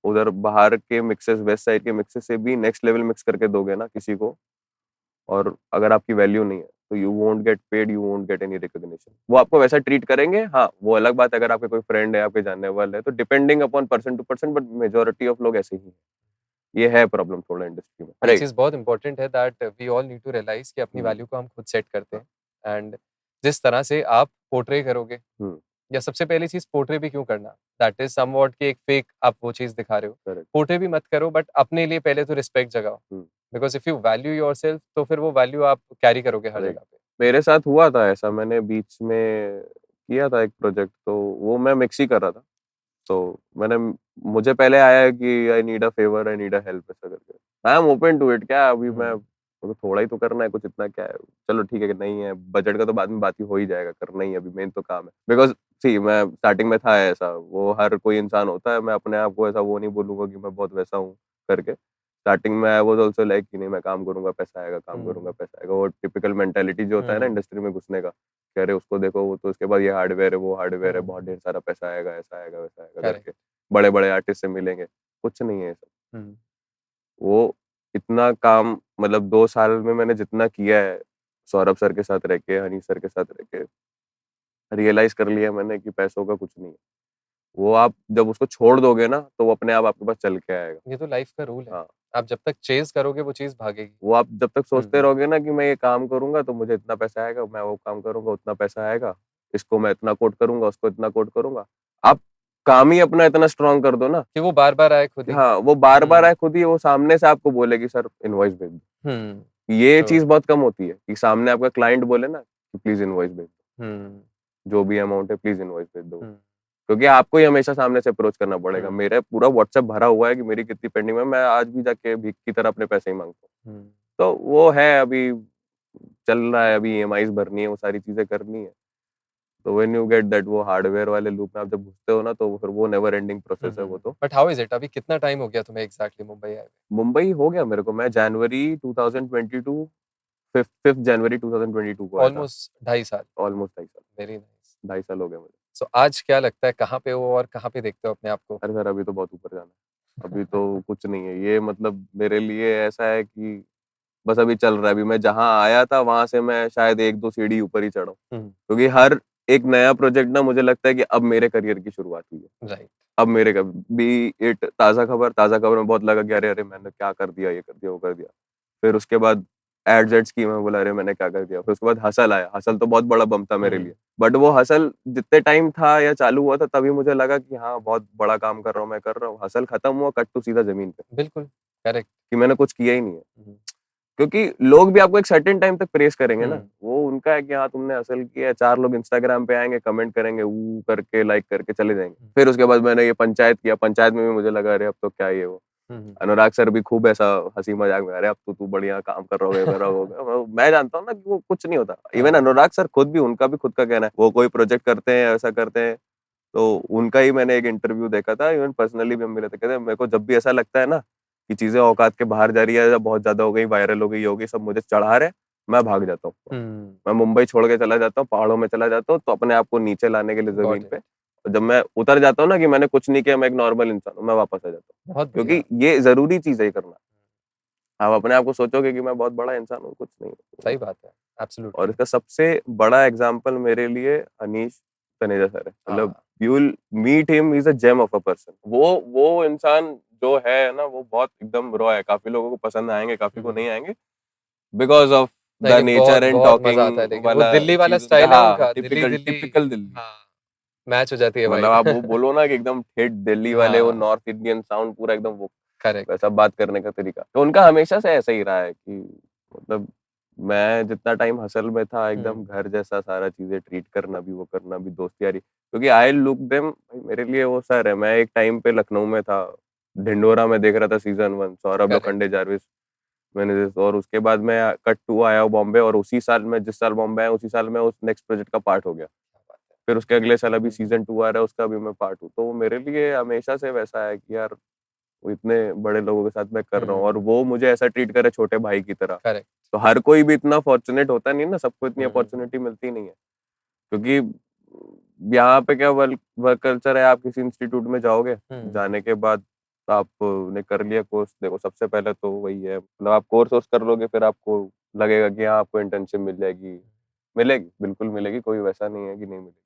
उधर बाहर के मिक्सेस, वेस्ट साइड के मिक्सेस से भी नेक्स्ट लेवल मिक्स करके दोगे ना किसी को, और अगर आपकी वैल्यू नहीं है, तो you won't get paid, you won't get any recognition. वो आपको वैसा ट्रीट करेंगे, हाँ वो अलग बात है, अगर आपके कोई फ्रेंड है, आपके जानने वाले है, तो depending upon person to person, but majority of लोग ऐसे ही हैं। ये है प्रॉब्लम थोड़ा इंडस्ट्री में, ये राइट। चीज़ बहुत इम्पोर्टेंट है that we all need to realise कि अपनी हम्म, वैल्यू को हम खुद सेट करते हैं एंड जिस तरह से आप पोर्ट्रे करोगे हम्म, या सबसे पहली चीज़ पोर्ट्रे भी क्यों करना? दैट इज़ समव्हाट कि एक फेक आप वो चीज़ दिखा रहे हो। करेक्ट। पोर्ट्रे भी मत करो बट अपने लिए पहले तो रिस्पेक्ट जगाओ। Hmm, because if you value yourself तो फिर वो वैल्यू आप कैरी करोगे हर राइट। जगह पे। मेरे साथ हुआ था ऐसा, मैंने बीच में किया था एक प्रोजेक्ट, तो वो मैं मिक्स ही कर रहा था। तो मैंने मुझे पहले आया है कि I need a favour, I need a help, ऐसा करके। I am open to it, क्या अभी मैं, हुँ, तो थोड़ा ही तो करना है, कुछ इतना क्या है, चलो ठीक है कि नहीं है, बजट का तो बाद में बात ही हो ही जाएगा, करना ही है, अभी मेन तो काम है। बिकॉज सी मैं स्टार्टिंग में था ऐसा, वो हर कोई इंसान होता है, मैं अपने आप को ऐसा वो नहीं बोलूंगा कि मैं बहुत वैसा हूँ करके। स्टार्टिंग में आई वाज आल्सो लाइक कि नहीं, मैं काम करूंगा पैसा आएगा, काम करूंगा हुँ, पैसा आएगा, वो टिपिकल मेंटालिटी जो होता है ना हुँ, इंडस्ट्री में घुसने का, कह रहे उसको देखो, वो तो उसके बाद ये हार्डवेयर है, वो हार्डवेयर है, बहुत हुँ, ढेर सारा पैसा आएगा, ऐसा आएगा वैसा आएगा करेक्ट। करके, बड़े बड़े आर्टिस्ट से मिलेंगे। कुछ नहीं है ये सब। हुँ, वो इतना काम, मतलब 2 साल में मैंने जितना किया है सौरभ सर के साथ रह के, हनी सर के साथ रह के, रियलाइज कर लिया मैंने कि पैसों का कुछ नहीं है। वो आप जब उसको छोड़ दोगे ना, तो वो अपने आप आपके पास चल के आएगा। ये तो लाइफ़ का रूल है। हाँ, आप जब तक चेज़ करोगे वो चीज़ भागेगी। वो आप जब तक हुँ, सोचते रहोगे ना कि मैं ये काम करूंगा तो मुझे इतना पैसा आएगा, मैं वो काम करूंगा उतना पैसा आएगा, इसको मैं इतना कोट करूंगा, उसको इतना कोट करूंगा, आप काम ही अपना इतना स्ट्रांग कर दो ना कि वो बार-बार आए खुद कि ही। हाँ, वो बार-बार हुँ, आए खुद ही, वो सामने से आपको बोले कि सर इनवॉइस भेज दो। हुँ, ये ट्रू। चीज़ बहुत कम होती है कि सामने आपका क्लाइंट बोले ना कि प्लीज़ इनवॉइस भेज दो, हुँ, जो भी अमाउंट है प्लीज़ इनवॉइस भेज दो। हुँ, क्योंकि आपको ही हमेशा सामने से अप्रोच करना पड़ेगा। हुँ, मेरा पूरा व्हाट्सएप भरा हुआ है कि मेरी कितनी पेंडिंग में है, मैं आज भी जाके भीख की तरह अपने पैसे ही माँगता हूँ। हुँ। तो वो है अभी, चल रहा है, अभी ईएमआईज़ भरनी है, वो सारी चीज़ें करनी है। तो व्हेन यू गेट दैट, वो हार्डवेयर वाले लूप में आप जब घुसते हो ना, तो फिर वो नेवर एंडिंग हुँ, प्रोसेस है हुँ। वो तो। But how is it? अभी कितना टाइम हो गया तुम्हें एग्ज़ैक्टली मुंबई आए हुए? मुंबई हो गया मेरे को, मैं जनवरी 2022, 5th जनवरी 2022 को आया था। ऑलमोस्ट ढाई साल। ऑलमोस्ट 2.5 साल, वेरी नाइस। 2.5 साल हो गए मुझे। सो आज क्या लगता है कहाँ पे हो और कहाँ पे देखते हो अपने आप को? अरे सर, अभी तो बहुत ऊपर जाना है। अभी तो कुछ नहीं है। ये मतलब मेरे लिए ऐसा है कि बस अभी चल रहा है। अभी मैं जहाँ आया था वहाँ से मैं शायद 1-2 सीढ़ी ऊपर ही चढ़ा हूँ। हुँ, क्योंकि हर एक नया प्रोजेक्ट ना, मुझे लगता है कि अब मेरे करियर की शुरुआत हुई है। राइट। अब मेरे क बी इट ताज़ा खबर में बहुत लगा कि अरे, अरे मैंने क्या कर दिया, ये कर दिया, वो कर दिया। फिर उसके बाद एड्स की मैं बोला अरे मैंने क्या कर दिया। फिर उसके बाद हसल आया। हसल तो बहुत बड़ा बम था मेरे हुँ, लिए। बट वो हसल जितने टाइम था या चालू हुआ था, तभी मुझे लगा कि हाँ, बहुत बड़ा काम कर रहा हूँ, मैं कर रहा हूँ। हसल खत्म हुआ, कट टू सीधा ज़मीन पे, बिल्कुल, करेक्ट। कि मैंने कुछ किया ही नहीं है। हुँ, क्योंकि लोग भी आपको एक सर्टेन टाइम तक प्रेज़ करेंगे ना। हुँ, वो उनका है कि हाँ, तुमने हसल किया है। 4 लोग इंस्टाग्राम पे आएँगे, कमेंट करेंगे, ऊ करके, लाइक करके चले जाएँगे। हुँ, फिर उसके बाद मैंने ये पंचायत किया। पंचायत में भी मुझे लगा अरे अब तो क्या ये वो। हुँ, हुँ, अनुराग सर भी खूब ऐसा हँसी मज़ाक में, अरे अब तो तू बढ़िया काम कर रहा होगा, ये कर रहा होगा। मैं जानता हूँ ना कि वो कुछ नहीं होता। इवन हाँ, अनुराग सर खुद भी, उनका भी खुद का कहना है। वो कोई प्रोजेक्ट करते हैं, ऐसा करते हैं, तो उनका ही मैंने एक इंटरव्यू देखा था। इवन पर्सनली भी हम मिले थे। कहते हैं मेरे को जब भी ऐसा लगता है ना कि चीज़ें औकात के बाहर जा रही है या बहुत ज़्यादा हो गई, वायरल हो गई, ये हो गई, सब मुझे चढ़ा रहे हैं, मैं भाग जाता हूँ। हुँ, मैं मुंबई छोड़ के चला जाता हूँ, पहाड़ों में चला जाता हूँ, तो अपने आप को नीचे लाने के लिए ज़मीन गॉट पे। इट। और जब मैं उतर जाता हूँ ना कि मैंने कुछ नहीं किया, मैं एक नॉर्मल इंसान हूँ, मैं वापस आ जाता हूँ। बहुत बढ़िया। क्योंकि ये ज़रूरी चीज़ है ये करना। आप अपने आप को सोचोगे कि मैं बहुत बड़ा इंसान हूँ, कुछ नहीं हूँ। सही बात है, और एब्सोल्युटली। इसका सबसे बड़ा एग्जाम्पल मेरे लिए अनीश तनेजा सर है। मतलब हाँ, you will meet him, he is a gem of a person. वो इंसान जो है ना, वो बहुत एकदम रॉ है। काफी लोगों को पसंद आएंगे, काफी को हुँ। नहीं आएंगे, बिकॉज ऑफ नहीं, द नहीं, बहुत, नेचर एंड बहुत मज़ा आता है टॉकिंग लेकिन वो वाला दिल्ली वाला चीज उनका। स्टाइल है हाँ, उनका, टिपिकल दिल्ली टिपिकल दिल्ली। हाँ, मैच हो जाती है मतलब वाइब। आप वो बोलो ना कि एकदम ठेठ दिल्ली वाले, वो हाँ, नॉर्थ इंडियन साउंड पूरा एकदम वो। करेक्ट। वैसा बात करने का तरीका, तो उनका हमेशा से ऐसा ही रहा है कि मतलब मैं जितना टाइम हसल में था एकदम घर जैसा सारा चीजें ट्रीट करना भी, वो करना भी, दोस्त यारी, क्योंकि आई लुक देम, मेरे लिए वो सर है। मैं एक टाइम पे लखनऊ में था, ढिंडोरा में देख रहा था season 1, Saurabh correct. Lokhande, Jarvis, मैंने, और उसके बाद मैं कट 2 आया हूँ बॉम्बे, और उसी साल मैं जिस साल बॉम्बे आया उसी साल मैं उस नेक्स्ट प्रोजेक्ट का पार्ट हो गया। क्या बात है। फिर उसके अगले साल अभी सीजन 2 आ रहा है, उसका भी मैं पार्ट हूँ। तो वो मेरे लिए हमेशा से वैसा है कि यार वो इतने बड़े लोगों के साथ मैं कर रहा हूँ और वो मुझे ऐसा ट्रीट करे छोटे भाई की तरह। करेक्ट। तो हर कोई भी इतना फॉर्चुनेट होता नहीं ना, सबको इतनी हम्म। अपॉर्चुनिटी मिलती नहीं है, क्योंकि यहाँ पे क्या वर्क वर्क कल्चर है। आप किसी इंस्टीट्यूट में जाओगे, जाने के बाद आपने कर लिया कोर्स, देखो सबसे पहले तो वही है, मतलब आप कोर्स कर लोगे, फिर आपको लगेगा कि हाँ आपको इंटर्नशिप मिल जाएगी, मिलेगी, बिल्कुल मिलेगी, कोई वैसा नहीं है कि नहीं मिलेगी,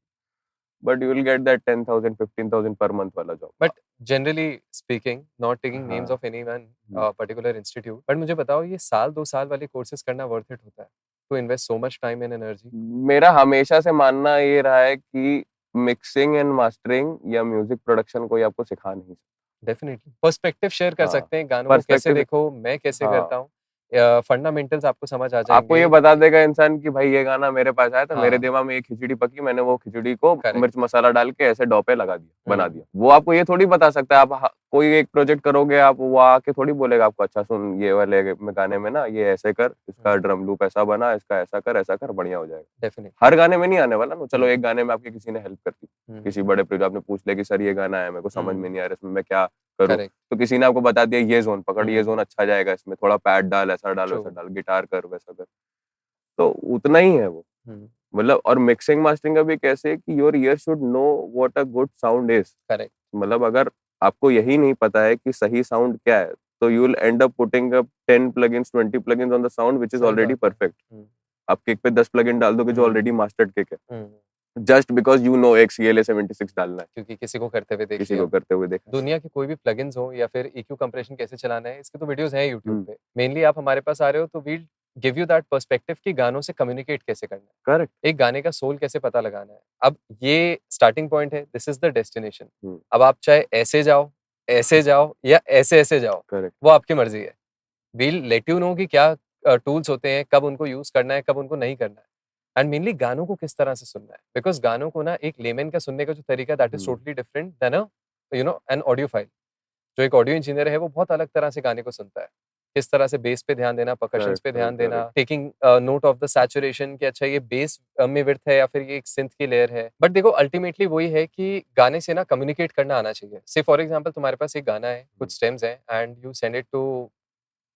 but you will get that 10,000 15,000 पर मंथ वाला job. But generally speaking, not taking names हाँ। Of anyone hmm. Particular institute, but मुझे बताओ ये साल 2 साल वाले कोर्सेज करना वर्थ इट होता है to invest so much time and energy? मेरा हमेशा से मानना ये रहा है कि मिक्सिंग एंड मास्टरिंग या म्यूजिक प्रोडक्शन कोई आपको सिखा नहीं सकता। डेफिनेटली पर्सपेक्टिव शेयर कर हाँ, सकते हैं, गानों को कैसे पर्सपेक्टिव। देखो, मैं कैसे हाँ, करता हूँ, फंडामेंटल्स आपको समझ आ आपको जाएंगे। ये बता देगा इंसान कि भाई ये गाना मेरे पास आया था, मेरे हाँ। दिमाग में एक खिचड़ी पकी, मैंने वो खिचड़ी को करेक्ट। मिर्च मसाला डाल के ऐसे डॉ पे लगा दिया, बना दिया। वो आपको ये थोड़ी बता सकता है। आप कोई एक प्रोजेक्ट करोगे, आप वो आके थोड़ी बोलेगा आपको, अच्छा सुन ये वाले में गाने में ना ये ऐसे कर, इसका ड्रम लूप ऐसा बना, इसका ऐसा कर, बढ़िया हो जाएगा। डेफिनेटली। हर गाने में नहीं आने वाला ना। चलो एक गाने में आपके किसी ने हेल्प कर दी, किसी करेक्ट। बड़े प्रोजेक्ट आपने पूछ लिया कि सर ये गाना है, मेरे को समझ में नहीं आ रहा इसमें मैं क्या करूँ, तो किसी ने आपको बता दिया ये जोन पकड़, ये जोन अच्छा जाएगा, इसमें थोड़ा पैड डाल, ऐसा डाल, ट्रू। वैसा डाल, गिटार कर, वैसा कर। तो उतना ही है वो, मतलब। और मिक्सिंग मास्टरिंग का भी कैसे है कि your year should know what a good sound is. Correct. मतलब अगर आपको यही नहीं पता है कि सही साउंड क्या है, तो you will and up putting up 10 plugins 20 plugins on the sound which is सही ऑलरेडी बात है। परफेक्ट। आप किक पे 10 प्लगइन डाल दोगे जो ऑलरेडी मास्टर्ड किक है, हम्म। जस्ट बिकॉज यू नो एक CLA 76 डालना है, क्योंकि किसी को करते हुए देख किसी लिया। को करते हुए देखा। दुनिया के कोई भी प्लगइन्स हो या फिर EQ कंप्रेशन कैसे चलाना है, इसके तो वीडियोस हैं यूट्यूब हम्म, पे। मेनली आप हमारे पास आ रहे हो तो will give you that perspective कि गानों से कम्युनिकेट कैसे करना है, करेक्ट। एक गाने का सोल कैसे पता लगाना है। अब ये स्टार्टिंग पॉइंट है, दिस इज द डेस्टिनेशन। हम्म, अब आप चाहे ऐसे जाओ या ऐसे जाओ, करेक्ट। वो आपकी मर्जी है। वील लेट यू नो कि क्या टूल्स होते हैं, कब उनको यूज करना है, कब उनको नहीं करना है, एंड मेनली गानों को किस तरह से सुनना है, बिकॉज गानों को ना एक लेमन का सुनने का जो तरीका, that is hmm, totally different than a an audio file. जो एक ऑडियो इंजीनियर है वो बहुत अलग तरह से गाने को सुनता है, किस तरह से बेस पे ध्यान देना, परकशंस करेक्ट, पे ध्यान करेक्ट, देना, correct. Taking note of the saturation कि अच्छा ये बेस में विड्थ है या फिर ये एक सिंथ की लेयर है। बट देखो अल्टीमेटली वही है कि गाने से ना कम्युनिकेट करना आना चाहिए। से फॉर एग्जांपल तुम्हारे पास एक गाना है, कुछ स्टेम्स हैं, and you send it to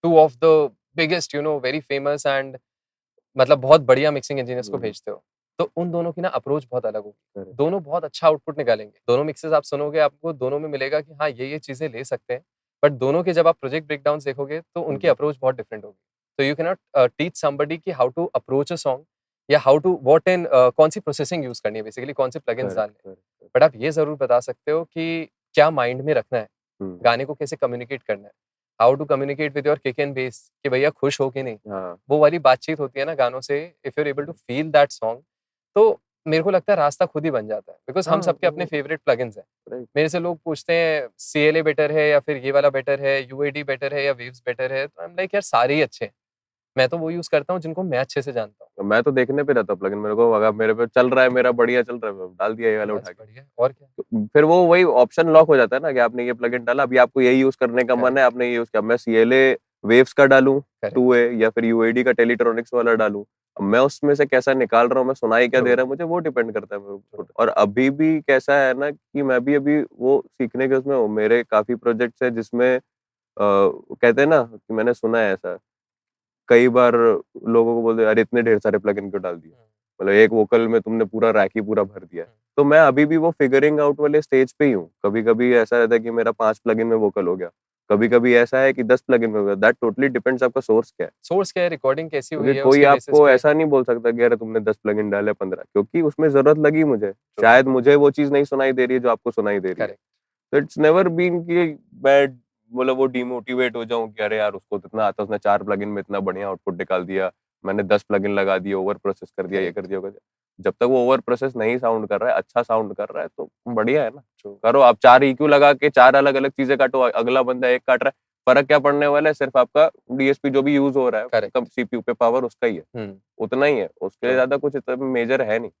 two of the biggest very famous and मतलब बहुत बढ़िया मिक्सिंग इंजीनियर्स को हम्म, भेजते हो, तो उन दोनों की ना अप्रोच बहुत अलग होगी। करेक्ट। दोनों बहुत अच्छा आउटपुट निकालेंगे। दोनों मिक्सेस आप सुनोगे, आपको दोनों में मिलेगा कि हाँ, ये चीज़ें ले सकते हैं। बट दोनों के जब आप प्रोजेक्ट ब्रेकडाउन्स देखोगे, तो उनकी हम्म, अप्रोच बहुत डिफरेंट होगी। तो you can not teach somebody कि how to approach a song या हाउ टू व्हाट इन कौन-सी प्रोसेसिंग यूज़ करनी है बेसिकली, कौन से प्लगइन्स करेक्ट, डालने हैं। करेक्ट। बट आप ये ज़रूर बता सकते हो कि क्या माइंड में रखना है, हम्म, गाने को कैसे कम्युनिकेट करना है, how to communicate with your kick and bass कि भैया खुश हो कि नहीं। हाँ, वो वाली बातचीत होती है ना गानों से, if you are able to feel that song, तो मेरे को लगता है रास्ता खुद ही बन जाता है, बिकॉज हम हाँ, सबके अपने वो फेवरेट प्लगइन्स हैं। राइट। मेरे से लोग पूछते हैं CLA बेटर है या फिर ये वाला बेटर है, UAD बेटर है या वेव्स बेटर है, तो आई एम लाइक यार सारे ही अच्छे हैं। मैं तो वो यूज करता हूँ जिनको मैं अच्छे से जानता हूँ। मैं तो देखने पे रहता हूँ प्लगइन, मेरे को अगर मेरे पे चल रहा है, मेरा बढ़िया चल रहा है, डाल दिया ये वाला उठा बस के। बढ़िया, और क्या। तो फिर वो वही ऑप्शन लॉक हो जाता है ना कि आपने ये प्लगइन डाला, अभी आपको यही यूज करने का मन करेक्ट। है, आपने ये यूज किया। मैं CLA वेव्स का डालूं करेक्ट। 2A या फिर UAD का टेलीट्रॉनिक्स वाला डालूं, अब मैं उसमें से कैसा निकाल रहा हूँ, मैं सुनाई क्या ट्रू। दे रहा है मुझे, वो डिपेंड करता है मेरे ट्रू। ऊपर। और अभी भी कैसा है ना कि मैं भी अभी वो सीखने के उसमें हूँ। मेरे काफी प्रोजेक्ट्स है जिसमें कहते हैं ना कि मैंने सुना है ऐसा कई बार, लोगों को बोलते अरे इतने ढेर सारे प्लगइन क्यों डाल दिए, मतलब एक वोकल में तुमने पूरा रैक ही पूरा भर दिया है। तो मैं अभी भी वो फिगरिंग आउट वाले स्टेज पे ही हूँ। कभी कभी ऐसा रहता है कि मेरा 5 प्लगइन में वोकल हो गया, कभी कभी ऐसा है कि 10 प्लगइन में हो गया। दैट टोटली डिपेंड्स आपका सोर्स क्या है, सोर्स क्या है, रिकॉर्डिंग कैसी हुई क्योंकि है, कोई उसके बेसिस आपको पे। ऐसा नहीं बोल सकता कि अरे तुमने 10 प्लगइन डाले 15, क्योंकि उसमें जरूरत लगी मुझे, ट्रू। शायद मुझे वो चीज नहीं सुनाई दे रही है जो आपको सुनाई दे रही है। करेक्ट। तो इट्स नेवर बीन कि मैं मतलब वो डिमोटिवेट हो जाऊं कि अरे यार उसको तो इतना आता है, उसने 4 प्लगइन में इतना बढ़िया आउटपुट निकाल दिया, मैंने 10 प्लगइन लगा दिए, ओवर प्रोसेस कर दिया, ये कर करेक्ट। दिया, वो कर दिया। जब तक वो ओवर प्रोसेस नहीं साउंड कर रहा है, अच्छा साउंड कर रहा है, तो बढ़िया है ना। ट्रू। करो आप 4 EQ लगा के 4 अलग अलग चीजें काटो, अगला बंदा एक काट रहा है, फर्क क्या पड़ने वाला है, सिर्फ आपका डीएसपी जो भी यूज हो रहा है Correct. कम सीपीयू पे पावर उसका ही है, हम्म उतना ही है, उसके True. ज्यादा कुछ इतना मेजर है नहीं,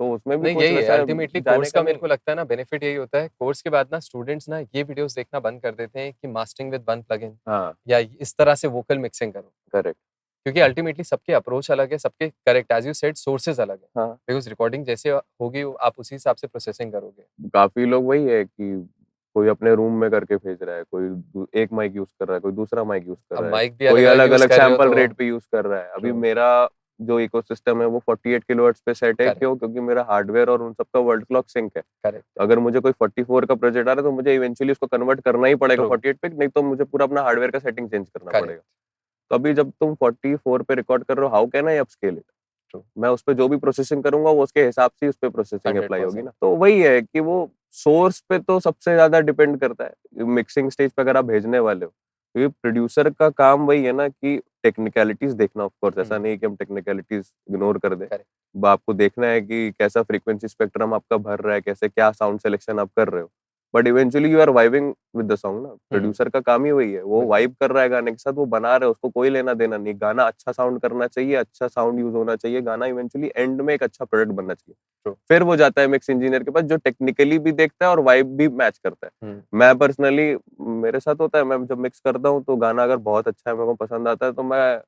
तो उसमें भी नहीं कुछ यही है वैसा अल्टीमेटली जाने कोर्स का का मेरे नहीं को है। लगता है ना बेनिफिट यही होता है कोर्स के बाद ना स्टूडेंट्स ना ये वीडियोस देखना बंद कर देते हैं कि मास्टरिंग विद वन प्लगइन हाँ या इस तरह से वोकल मिक्सिंग करो करेक्ट। क्योंकि अल्टीमेटली सबके अप्रोच अलग है सबके correct as you said sources अलग है हाँ बिकॉज रिकॉर्डिंग जैसे होगी आप उसी हिसाब से प्रोसेसिंग करोगे काफी लोग वही है कि कोई अपने रूम में करके भेज रहा है, कोई एक माइक यूज कर रहा है, कोई दूसरा माइक यूज कर अब रहा है, माइक भी कोई अलग अलग अलग यूज अलग कर रहे हो सैंपल तो रेट पे यूज कर रहा है। अभी ट्रू मेरा जो इकोसिस्टम है वो 48 किलोहर्ट्ज पे सेट है, करेक्ट क्यों? क्योंकि मेरा हार्डवेयर और उन सबका वर्ल्ड क्लॉक सिंक है। करेक्ट अगर मुझे कोई 44 का प्रोजेक्ट आ रहा है तो मुझे इवेंचुअली उसको कन्वर्ट करना ही पड़ेगा ट्रू 48 पे, नहीं तो मुझे पूरा अपना हार्डवेयर का सेटिंग चेंज करना करेक्ट पड़ेगा। तो अभी जब तुम 44 पे रिकॉर्ड कर रहे हो, how can I upscale it? True मैं उस पे जो भी प्रोसेसिंग करूंगा वो उसके हिसाब से ही उस पे प्रोसेसिंग अप्लाई होगी 100% ना। तो वही है कि वो सोर्स पे तो सबसे ज्यादा डिपेंड करता है मिक्सिंग स्टेज पे अगर आप भेजने वाले हो, क्योंकि प्रोड्यूसर का काम वही है ना कि टेक्निकलिटीज देखना। ऑफ कोर्स ऐसा नहीं है कि हम टेक्निकलिटीज इग्नोर कर दें, करेक्ट आपको देखना है कि कैसा फ्रीक्वेंसी स्पेक्ट्रम आपका भर रहा है, कैसे क्या साउंड सिलेक्शन आप कर रहे हो, but eventually you are vibing with the song ना। प्रोड्यूसर का काम ही वही है, वो बिल्कुल वाइब कर रहा है गाने के साथ, वो बना रहा है, उसको कोई लेना देना नहीं। गाना अच्छा साउंड करना चाहिए, अच्छा साउंड यूज होना चाहिए, गाना इवेंचुअली एंड में एक अच्छा प्रोडक्ट बनना चाहिए। ट्रू फिर वो जाता है मिक्स इंजीनियर के पास जो टेक्निकली भी देखता है और वाइब भी मैच करता है। मैं पर्सनली, मेरे साथ होता है, मैं जब मिक्स करता हूँ तो गाना अगर बहुत अच्छा है, मेरे को पसंद आता है, तो मैं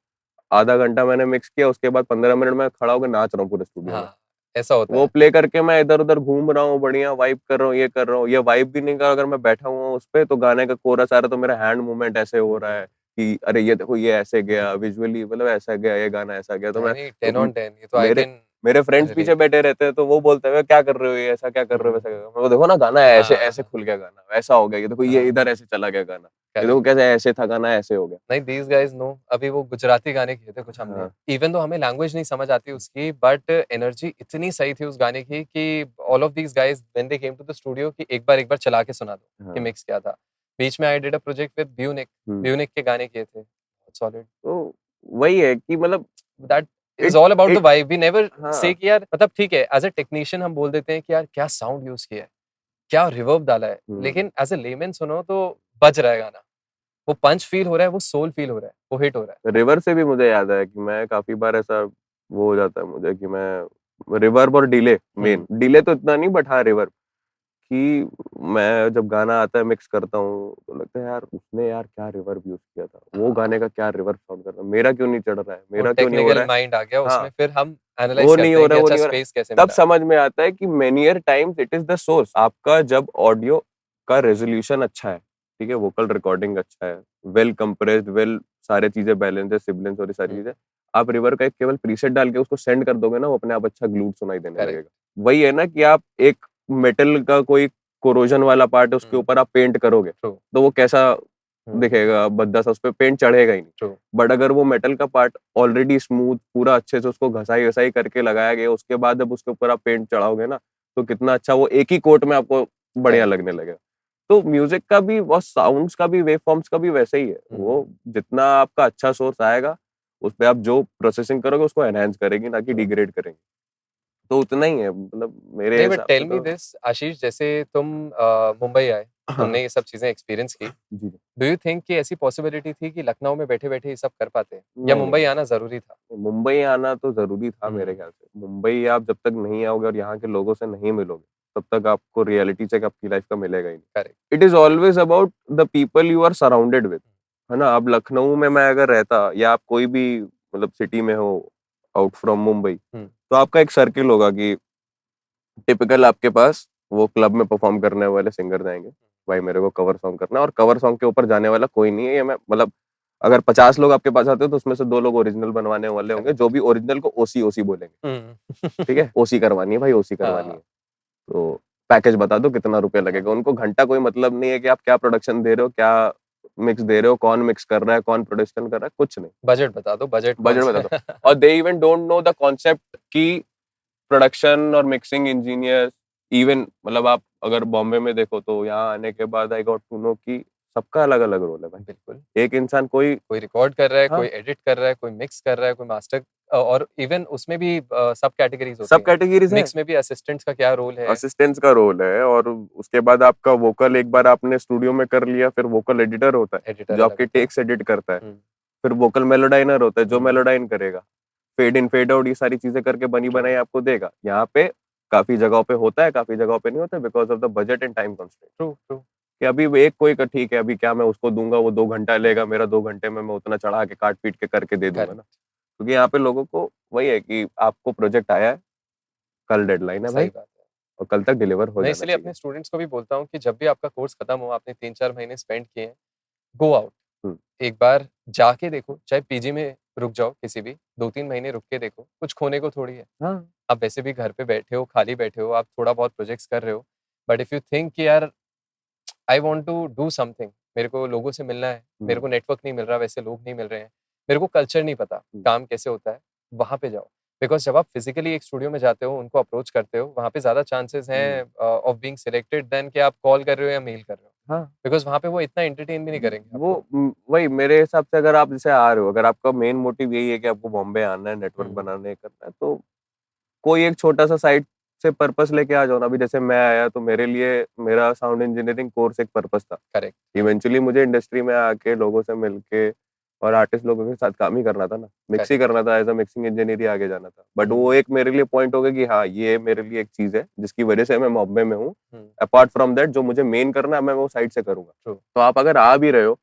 आधा घंटा मैंने मिक्स किया, उसके बाद 15 मिनट में खड़ा होकर नाच रहा हूँ पूरे स्टूडियो में। हाँ ऐसा होता वो है प्ले करके मैं इधर उधर घूम रहा हूँ, बढ़िया वाइब कर रहा हूँ, ये कर रहा हूँ। ये वाइब भी नहीं कर, अगर मैं बैठा हुआ हूँ उस पे तो गाने का कोरस आ रहा है तो मेरा हैंड मूवमेंट ऐसे हो रहा है कि अरे ये देखो ये ऐसे गया, विजुअली मतलब ऐसा गया, ये गाना ऐसा गया। तो नहीं मैं नहीं तो 10 on 10 ये तो आई मेरे कैन मेरे फ्रेंड्स पीछे रिलेट बैठे रहते हैं तो वो बोलते हैं क्या कर रहे हो, ये ऐसा क्या कर रहे हो, वैसा क्या कर रहे हो। मैं, देखो ना गाना ऐसे ऐसे हाँ खुल गया, गाना वैसा हो गया, ये देखो ये हाँ इधर ऐसे चला गया गाना, ये देखो करेक्ट कैसे ऐसे था गाना, ऐसे हो गया। नहीं दीज गाइज नो अभी वो गुजराती गाने किए थे कुछ हमने हाँ इवन तो हमें लैंग्वेज नहीं समझ आती उसकी बट एनर्जी इतनी सही थी उस गाने की कि all of these guys when they came to the studio कि एक बार चला के सुना दो कि हाँ। मिक्स क्या था बीच में I did a project with ब्यूनिक हम्म। ब्यूनिक के गाने किए थे सॉलिड तो वही है कि मतलब that is it all about the it vibe we never say हाँ कि यार मतलब ठीक है एज अ टेक्नीशियन हम बोल देते हैं कि यार क्या साउंड यूज किया है क्या रिवर्ब डाला है हम्म। लेकिन एज अ लेमन सुनो तो बज रहा है गाना वो पंच फील हो रहा है वो सोल फील हो रहा है वो हिट हो रहा रिवर से भी मुझे याद है कि मैं काफी बार ऐसा वो हो जाता है मुझे कि मैं रिवर्ब और डिले, है मेन डिले तो इतना नहीं बट हाँ रिवर्ब, कि मैं जब गाना आता है मिक्स करता हूँ तो लगता है यार उसने यार क्या रिवर्ब यूज किया था, वो गाने हाँ का क्या रिवर्ब साउंड कर रहा है, मेरा क्यों नहीं चढ़ रहा है, वो मेरा क्यों नहीं हो टेक्निकल रहा है। माइंड आ गया हाँ उसमें फिर हम एनालाइज वो नहीं करते हो हैं कि रहा है, वो अच्छा नहीं हो रहा है। स्पेस कैसे तब मिला समझ में आता है कि Meniere times it is the source. आपका जब ऑडियो का रेजोल्यूशन अच्छा है, ठीक है, वोकल रिकॉर्डिंग अच्छा है, वेल कंप्रेस्ड, वेल सारे चीजें बैलेंस है, सिबलेंस और ये सारी चीजें, आप रिवर का एक केवल प्रीसेट डाल के उसको सेंड कर दोगे ना, वो अपने आप अच्छा ग्लूड सुनाई देने करेक्ट लगेगा। वही है ना कि आप एक मेटल का कोई कोरोजन वाला पार्ट है उसके ऊपर आप पेंट करोगे ट्रू तो वो कैसा दिखेगा, भद्दा सा, उस पर पेंट चढ़ेगा ही नहीं। ट्रू बट अगर वो मेटल का पार्ट ऑलरेडी स्मूथ पूरा अच्छे से उसको घसाई घसाई करके लगाया गया, उसके बाद जब उसके ऊपर आप पेंट चढ़ाओगे ना तो कितना अच्छा वो एक ही कोट में आपको बढ़िया करेक्ट लगने लगेगा। तो म्यूजिक का भी और साउंड्स का भी, वेव फॉर्म्स का भी वैसे ही है। वो जितना आपका अच्छा सोर्स आएगा उस पे आप जो प्रोसेसिंग करोगे उसको एनहांस करेगी, ना कि ट्रू डिग्रेड करेंगे। तो उतना ही है मतलब मेरे नहीं बट हिसाब से टेल मी तो। दिस आशीष जैसे तुम मुंबई आए हाँ तुमने ये सब चीजें एक्सपीरियंस की जी जी। डू यू थिंक कि ऐसी पॉसिबिलिटी थी कि लखनऊ में बैठे बैठे ये सब कर पाते या नहीं मुंबई नहीं, आना जरूरी था मुंबई आना तो जरूरी था मेरे हम्म ख्याल से। मुंबई आप जब तक नहीं आओगे और यहाँ के लोगों से नहीं मिलोगे तब तक आपको रियलिटी चेक आपकी लाइफ का मिलेगा ही नहीं। Correct it is always about the people you are surrounded with, है ना। अब लखनऊ में मैं अगर रहता या आप कोई भी मतलब सिटी में हो आउट फ्रॉम मुंबई, तो आपका एक सर्किल होगा कि टिपिकल आपके पास वो क्लब में परफॉर्म करने वाले सिंगर जाएंगे, भाई मेरे को कवर सॉन्ग करना है, और कवर सॉन्ग के ऊपर जाने वाला कोई नहीं है। ये मैं मतलब अगर 50 लोग आपके पास आते हो तो उसमें से 2 लोग ओरिजिनल बनवाने वाले होंगे, करेक्ट जो भी ओरिजिनल को ओसी ओसी बोलेंगे, ठीक है, ओसी करवानी है भाई, ओसी करवानी है। हाँ तो पैकेज बता दो कितना रुपया हाँ लगेगा, उनको घंटा कोई मतलब नहीं है कि आप क्या प्रोडक्शन दे रहे हो, क्या मिक्स दे रहे हो, कौन मिक्स कर रहा है, कौन प्रोडक्शन कर रहा है, कुछ नहीं। बजट बता दो बजट कौन बजट बता दो। सा और they even don't know the concept की प्रोडक्शन और मिक्सिंग इंजीनियर, इवन मतलब आप अगर बॉम्बे में देखो तो यहाँ आने के बाद आई गॉट टू नो कि सबका अलग अलग रोल है भाई। बिल्कुल एक इंसान कोई, कोई रिकॉर्ड कर रहा है कोई हाँ एडिट कर रहा है कोई मिक्स कर रहा है कोई मास्टर और इवन उसमें भी सब कैटेगरीज होती सब हैं। कैटेगरीज है, मिक्स में भी असिस्टेंट्स का क्या रोल है? असिस्टेंट्स का रोल है, और उसके बाद आपका वोकल एक बार आपने स्टूडियो में कर लिया, फिर वोकल एडिटर होता है एडिटर जो अलग आपके होता है। टेक्स एडिट करता है, हम्म, फिर वोकल मेलोडाइनर होता है जो हम्म, मेलोडाइन करेगा, फेड इन फेड आउट ये सारी चीजें करके बनी True. बनाई आपको देगा। यहाँ पे काफी जगहों पे होता है, काफी जगहों पे नहीं होता, because of the budget and time constraint. True true. कि अभी एक कोई का ठीक है, अभी क्या मैं उसको दूंगा वो 2 घंटा लेगा, मेरा 2 घंटे में मैं उतना चढ़ा के काट पीट के करके दे दूंगा ना। करेक्ट। क्योंकि यहाँ पे लोगों को वही है कि आपको प्रोजेक्ट आया है, कल डेडलाइन है सही भाई, बात है। और कल तक डिलीवर हो मैं जाना इसलिए चाहिए। अपने स्टूडेंट्स को भी बोलता हूँ कि जब भी आपका कोर्स खत्म हो, आपने 3-4 महीने स्पेंड किए हैं, गो आउट। हम्म, एक बार जाके देखो, चाहे पीजी में रुक जाओ, किसी भी 2-3 महीने रुक के देखो, कुछ खोने को थोड़ी है। हाँ, आप वैसे भी घर पे बैठे हो, खाली बैठे हो, आप थोड़ा बहुत प्रोजेक्ट्स कर रहे हो, बट इफ यू थिंक कि यार I want to do something, मेरे को लोगों से मिलना है, मेरे को नेटवर्क नहीं मिल रहा, वैसे लोग नहीं मिल रहे हैं, मेरे को कल्चर नहीं पता हम्म, काम कैसे होता है, वहाँ पे जाओ। बिकॉज़ जब आप फिजिकली एक स्टूडियो में जाते हो, उनको अप्रोच करते हो, वहाँ पे ज़्यादा चांसेस हम्म, हैं ऑफ बीइंग सिलेक्टेड देन कि आप कॉल कर रहे हो या मेल कर रहे हो। हाँ। बिकॉज़ वहाँ पे वो इतना एंटरटेन भी नहीं करेंगे वो आपको। वही मेरे हिसाब से, अगर आप जैसे आ रहे हो, अगर आपका मेन मोटिव यही है कि आपको बॉम्बे आना है, नेटवर्क हुँ, बनाने करना है, तो कोई एक छोटा सा साइड से पर्पस लेके आ जाओ ना। अभी जैसे मैं आया तो मेरे लिए मेरा साउंड इंजीनियरिंग कोर्स एक पर्पस था। करेक्ट। इवेंचुअली मुझे इंडस्ट्री में आके लोगों से मिलके और आर्टिस्ट लोगों के साथ काम ही करना था ना, मिक्स ही करेक्ट। करना था, एज अ मिक्सिंग इंजीनियर ही आगे जाना था। बट वो हुँ, एक मेरे लिए पॉइंट हो गया कि हाँ, ये मेरे लिए एक चीज है जिसकी वजह से मैं बॉम्बे में हूँ। हुँ, अपार्ट फ्रॉम दैट जो मुझे मेन करना है, मैं वो साइड से करूंगा। ट्रू। तो आप अगर आ भी रहे हो,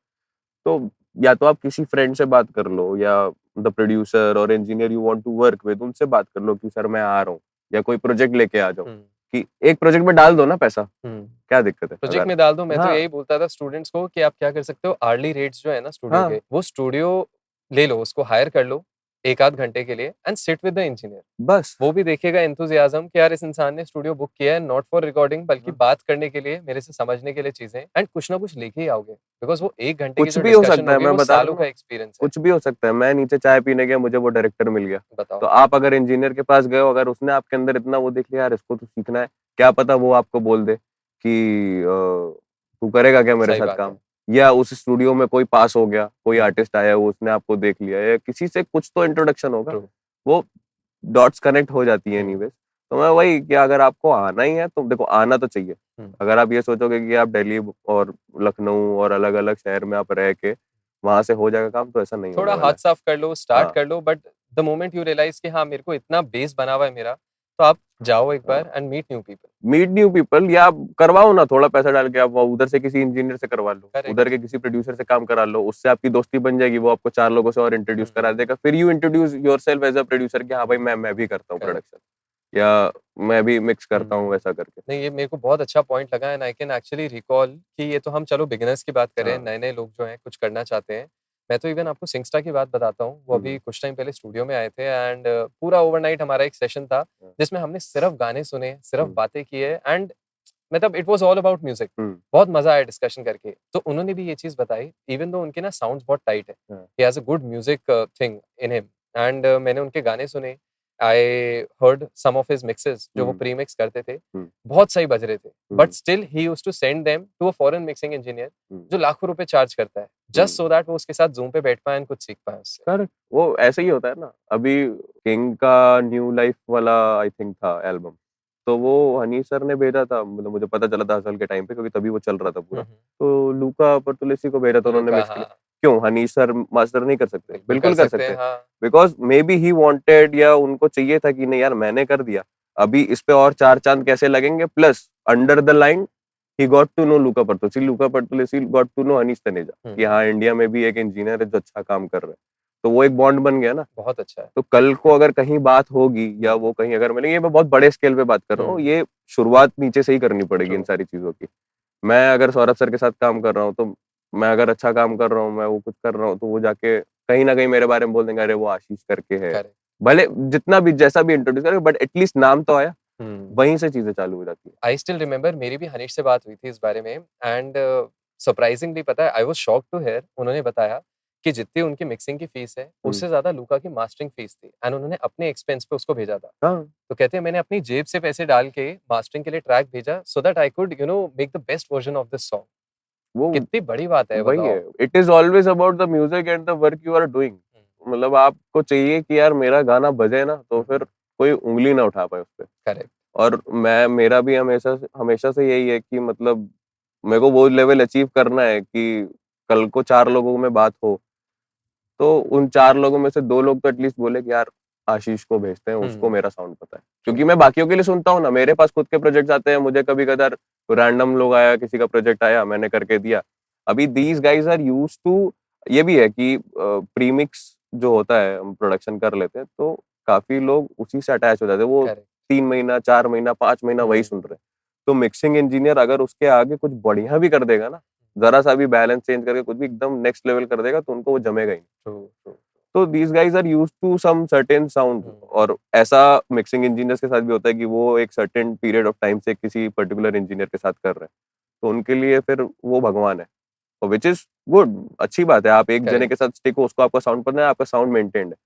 तो या तो आप किसी फ्रेंड से बात कर लो, या द प्रोड्यूसर और engineer you want to work with, उनसे बात कर लो कि सर मैं आ रहा हूँ, या कोई प्रोजेक्ट लेके आ जाओ। हुँ, कि एक प्रोजेक्ट में डाल दो ना पैसा, हुँ। क्या दिक्कत है प्रोजेक्ट अगर। में डाल दो। मैं तो हाँ, यही बोलता था स्टूडेंट्स को कि आप क्या कर सकते हो, आर्ली रेट्स जो है ना स्टूडियो हाँ, के, वो स्टूडियो ले लो, उसको हायर कर लो 1 आध घंटे के लिए and sit with the engineer. बस। वो भी देखेगा एंथुसियाज्म कि यार इस इंसान ने स्टूडियो बुक किया है नॉट फॉर रिकॉर्डिंग, बल्कि हाँ, बात करने के लिए, मेरे से समझने के लिए चीजें, एंड कुछ ना कुछ लेके ही आओगे। बिकॉज़ वो 1 घंटे की कुछ जो भी हो डिस्कशन सकता है, होगी मैं वो बता रहा सालों हूँ का ना, एक्सपीरियंस है। कुछ भी हो सकता है। मैं नीचे चाय पीने गया, मुझे वो डायरेक्टर मिल गया। बताओ। तो आप अगर इंजीनियर के पास गए हो, अगर उसने आपके अंदर इतना वो देख लिया, यार इसको तो सीखना है, क्या पता वो आपको बोल दे कि तू करेगा क्या मेरे सही साथ बात है। काम। या उस स्टूडियो में कोई पास हो गया, कोई हुँ, आर्टिस्ट आया, वो उसने आपको देख लिया, या किसी से कुछ तो इंट्रोडक्शन होगा, ट्रू। वो डॉट्स कनेक्ट हो जाती है हुँ, एनीवेज। तो मैं वही कि अगर आपको आना ही है तो देखो, आना तो चाहिए। हुँ। अगर आप ये सोचोगे कि आप दिल्ली और लखनऊ और अलग अलग शहर में आप रह के वहां से हो जाएगा काम, तो ऐसा नहीं होने थोड़ा वाला हाथ है। साफ कर लो, स्टार्ट हाँ, कर लो, but the moment you realize कि हाँ, मेरे को इतना बेस बना हुआ है मेरा, तो आप जाओ एक हाँ, बार and meet new people. Meet new people, या आप करवाओ ना थोड़ा पैसा डाल के, आप उधर से किसी इंजीनियर से करवा लो, करेक्ट। उधर के किसी प्रोड्यूसर से काम करा लो, उससे आपकी दोस्ती बन जाएगी, वो आपको 4 लोगों से और इंट्रोड्यूस हुँ, करा देगा। फिर you introduce yourself as a producer कि हाँ भाई, मैं भी करता हूँ करेक्ट। प्रोडक्शन, या मैं भी मिक्स करता हूँ, हुँ। वैसा करके। नहीं, ये मेरे को बहुत अच्छा पॉइंट लगा and I can actually recall कि ये तो हम चलो बिगिनर्स की बात करें, हाँ, नए-नए लोग जो हैं कुछ करना चाहते हैं। मैं तो इवन आपको सिंगस्टा की बात बताता हूँ, वो अभी हम्म, कुछ टाइम पहले स्टूडियो में आए थे एंड पूरा ओवरनाइट हमारा एक सेशन था, हम्म, जिसमें हमने सिर्फ गाने सुने, सिर्फ हम्म, बातें की है एंड मतलब it was all about music. Hmm, बहुत मज़ा आया डिस्कशन करके। तो उन्होंने भी ये चीज़ बताई, इवन दो उनके ना साउंड्स बहुत टाइट है। हाँ, he has a good music thing in him and मैंने उनके गाने सुने। I heard some of his mixes जो वो हम्म, प्री-मिक्स करते थे। हम्म, बहुत सही बज रहे थे। But hmm, still he used to send them to a foreign mixing engineer hmm, जो लाखों रुपए चार्ज करता है, हम्म। जस्ट सो दैट वो उसके साथ ज़ूम पे बैठ पाएँ एंड कुछ सीख पाएँ उससे। करेक्ट, वो ऐसे ही होता है ना। अभी किंग का न्यू लाइफ वाला आई थिंक था एल्बम, तो वो हनी सर ने भेजा था, मतलब मुझे पता चला था असल के टाइम पे, क्योंकि तभी वो चल रहा था पूरा। हुँ, हुँ। तो लूका बर्तुलेसी को भेजा था उन्होंने लूका मिक्स के लिए। हाँ, क्यों हनी सर मास्टर नहीं कर सकते? बिल्कुल कर बिल्कुल कर सकते सकते हैं, हैं। हाँ। Because may be he wanted, या उनको चाहिए था कि नहीं यार मैंने कर दिया, अभी इस पे और 4 चांद कैसे लगेंगे। Plus under the line he got to know Luca Bertulessi got to know Hanish Taneja, hmm, कि हाँ इंडिया में भी एक इंजीनियर है जो अच्छा काम कर रहा है। तो वो एक बॉन्ड बन गया ना। बहुत अच्छा है। तो कल को अगर कहीं बात होगी, या वो कहीं अगर मिलेंगे, ये मैं बहुत बड़े स्केल पे बात कर रहा हूँ, हुँ, ये शुरुआत नीचे से ही करनी पड़ेगी ट्रू। इन सारी चीजों की। मैं अगर सौरभ सर के साथ काम कर रहा हूँ, तो मैं अगर अच्छा काम कर रहा हूँ, मैं वो कुछ कर रहा हूँ, तो वो जाके कहीं ना कहीं मेरे बारे में बोल देंगे, अरे वो आशीष करके है। करेक्ट। भले जितना भी जैसा भी इंट्रोड्यूस करे, बट एटलीस्ट नाम तो आया। हुँ। वहीं से चीजें चालू हो जाती है। आई स्टिल रिमेंबर मेरी भी हनीश से बात हुई थी इस बारे में एंड सरप्राइजिंगली पता है I was shocked to hear उन्होंने बताया कि जितनी उनकी मिक्सिंग की फीस है, हम्म, उससे ज़्यादा लूका की मास्टरिंग फीस थी एंड उन्होंने अपने एक्सपेंस पे उसको भेजा था। हाँ, तो कहते हैं मैंने अपनी जेब से पैसे डाल के मास्टरिंग के लिए ट्रैक भेजा so that I could make the best version of this song. वो कितनी बड़ी बात है वही है। बताओ। It is always about the music and the work you are doing. मतलब आपको चाहिए कि यार मेरा गाना बजे ना तो फिर कोई उंगली ना उठा पाए उस पे। करेक्ट। और मेरा भी हमेशा से यही है कि मतलब मेरे को वो लेवल अचीव करना है कि कल को 4 लोगों में बात हो, तो उन 4 लोगों में से 2 लोग तो एटलीस्ट बोले कि यार आशीष को भेजते हैं, उसको मेरा साउंड पता है। ट्रू। क्योंकि मैं बाकियों के लिए सुनता हूँ ना, मेरे पास खुद के प्रोजेक्ट्स आते हैं, मुझे कभी-कभार रैंडम लोग आया, किसी का प्रोजेक्ट आया, मैंने करके दिया। अभी these guys are used to, ये भी है कि प्रीमिक्स जो होता है, हम प्रोडक्शन कर लेते हैं, तो काफ़ी लोग उसी से अटैच हो जाते हैं। वो करेक्ट। 3 महीना, 4 महीना, 5 महीना वही हम्म। सुन रहे हैं। तो मिक्सिंग इंजीनियर अगर उसके आगे कुछ बढ़िया भी कर देगा ना, ज़रा-सा भी बैलेंस चेंज करके कुछ भी एकदम नेक्स्ट लेवल कर देगा, तो उनको वो जमेगा ही नहीं। True true. तो these guys are used to some certain sound, और ऐसा मिक्सिंग इंजीनियर्स के साथ भी होता है कि वो एक सर्टेन पीरियड ऑफ टाइम से किसी पर्टिकुलर इंजीनियर के साथ कर रहे हैं, तो उनके लिए फिर वो भगवान है, और विच इज गुड, अच्छी बात है। आप एक जने करेक्ट। के साथ स्टिक हो, उसको आपका साउंड पता है, आपका साउंड मेंटेन्ड है।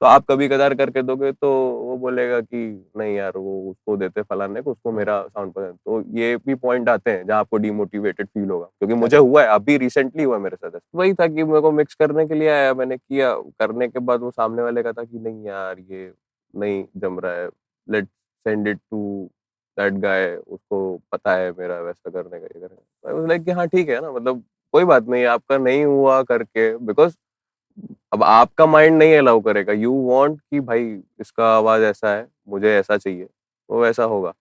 तो आप कभी कदार करके दोगे तो वो बोलेगा कि नहीं यार, वो उसको देते फलाने को, उसको मेरा साउंड पसंद। तो ये भी पॉइंट आते हैं जहाँ आपको डिमोटिवेटेड फील होगा, क्योंकि मुझे करेक्ट। हुआ है, अभी रिसेंटली हुआ है मेरे साथ। वही था कि मेरे को मिक्स करने के लिए आया, मैंने किया, करने के बाद वो सामने वाले का था कि नहीं यार ये नहीं जम रहा है, let send it to that guy, उसको पता है मेरा वैसा करने का, ये करने का। लाइक कि हाँ ठीक है ना, मतलब कोई बात नहीं, आपका नहीं हुआ करके, बिकॉज अब आपका माइंड नहीं अलाउ करेगा, यू वांट कि भाई इसका आवाज ऐसा है, मुझे ऐसा चाहिए, वो वैसा होगा।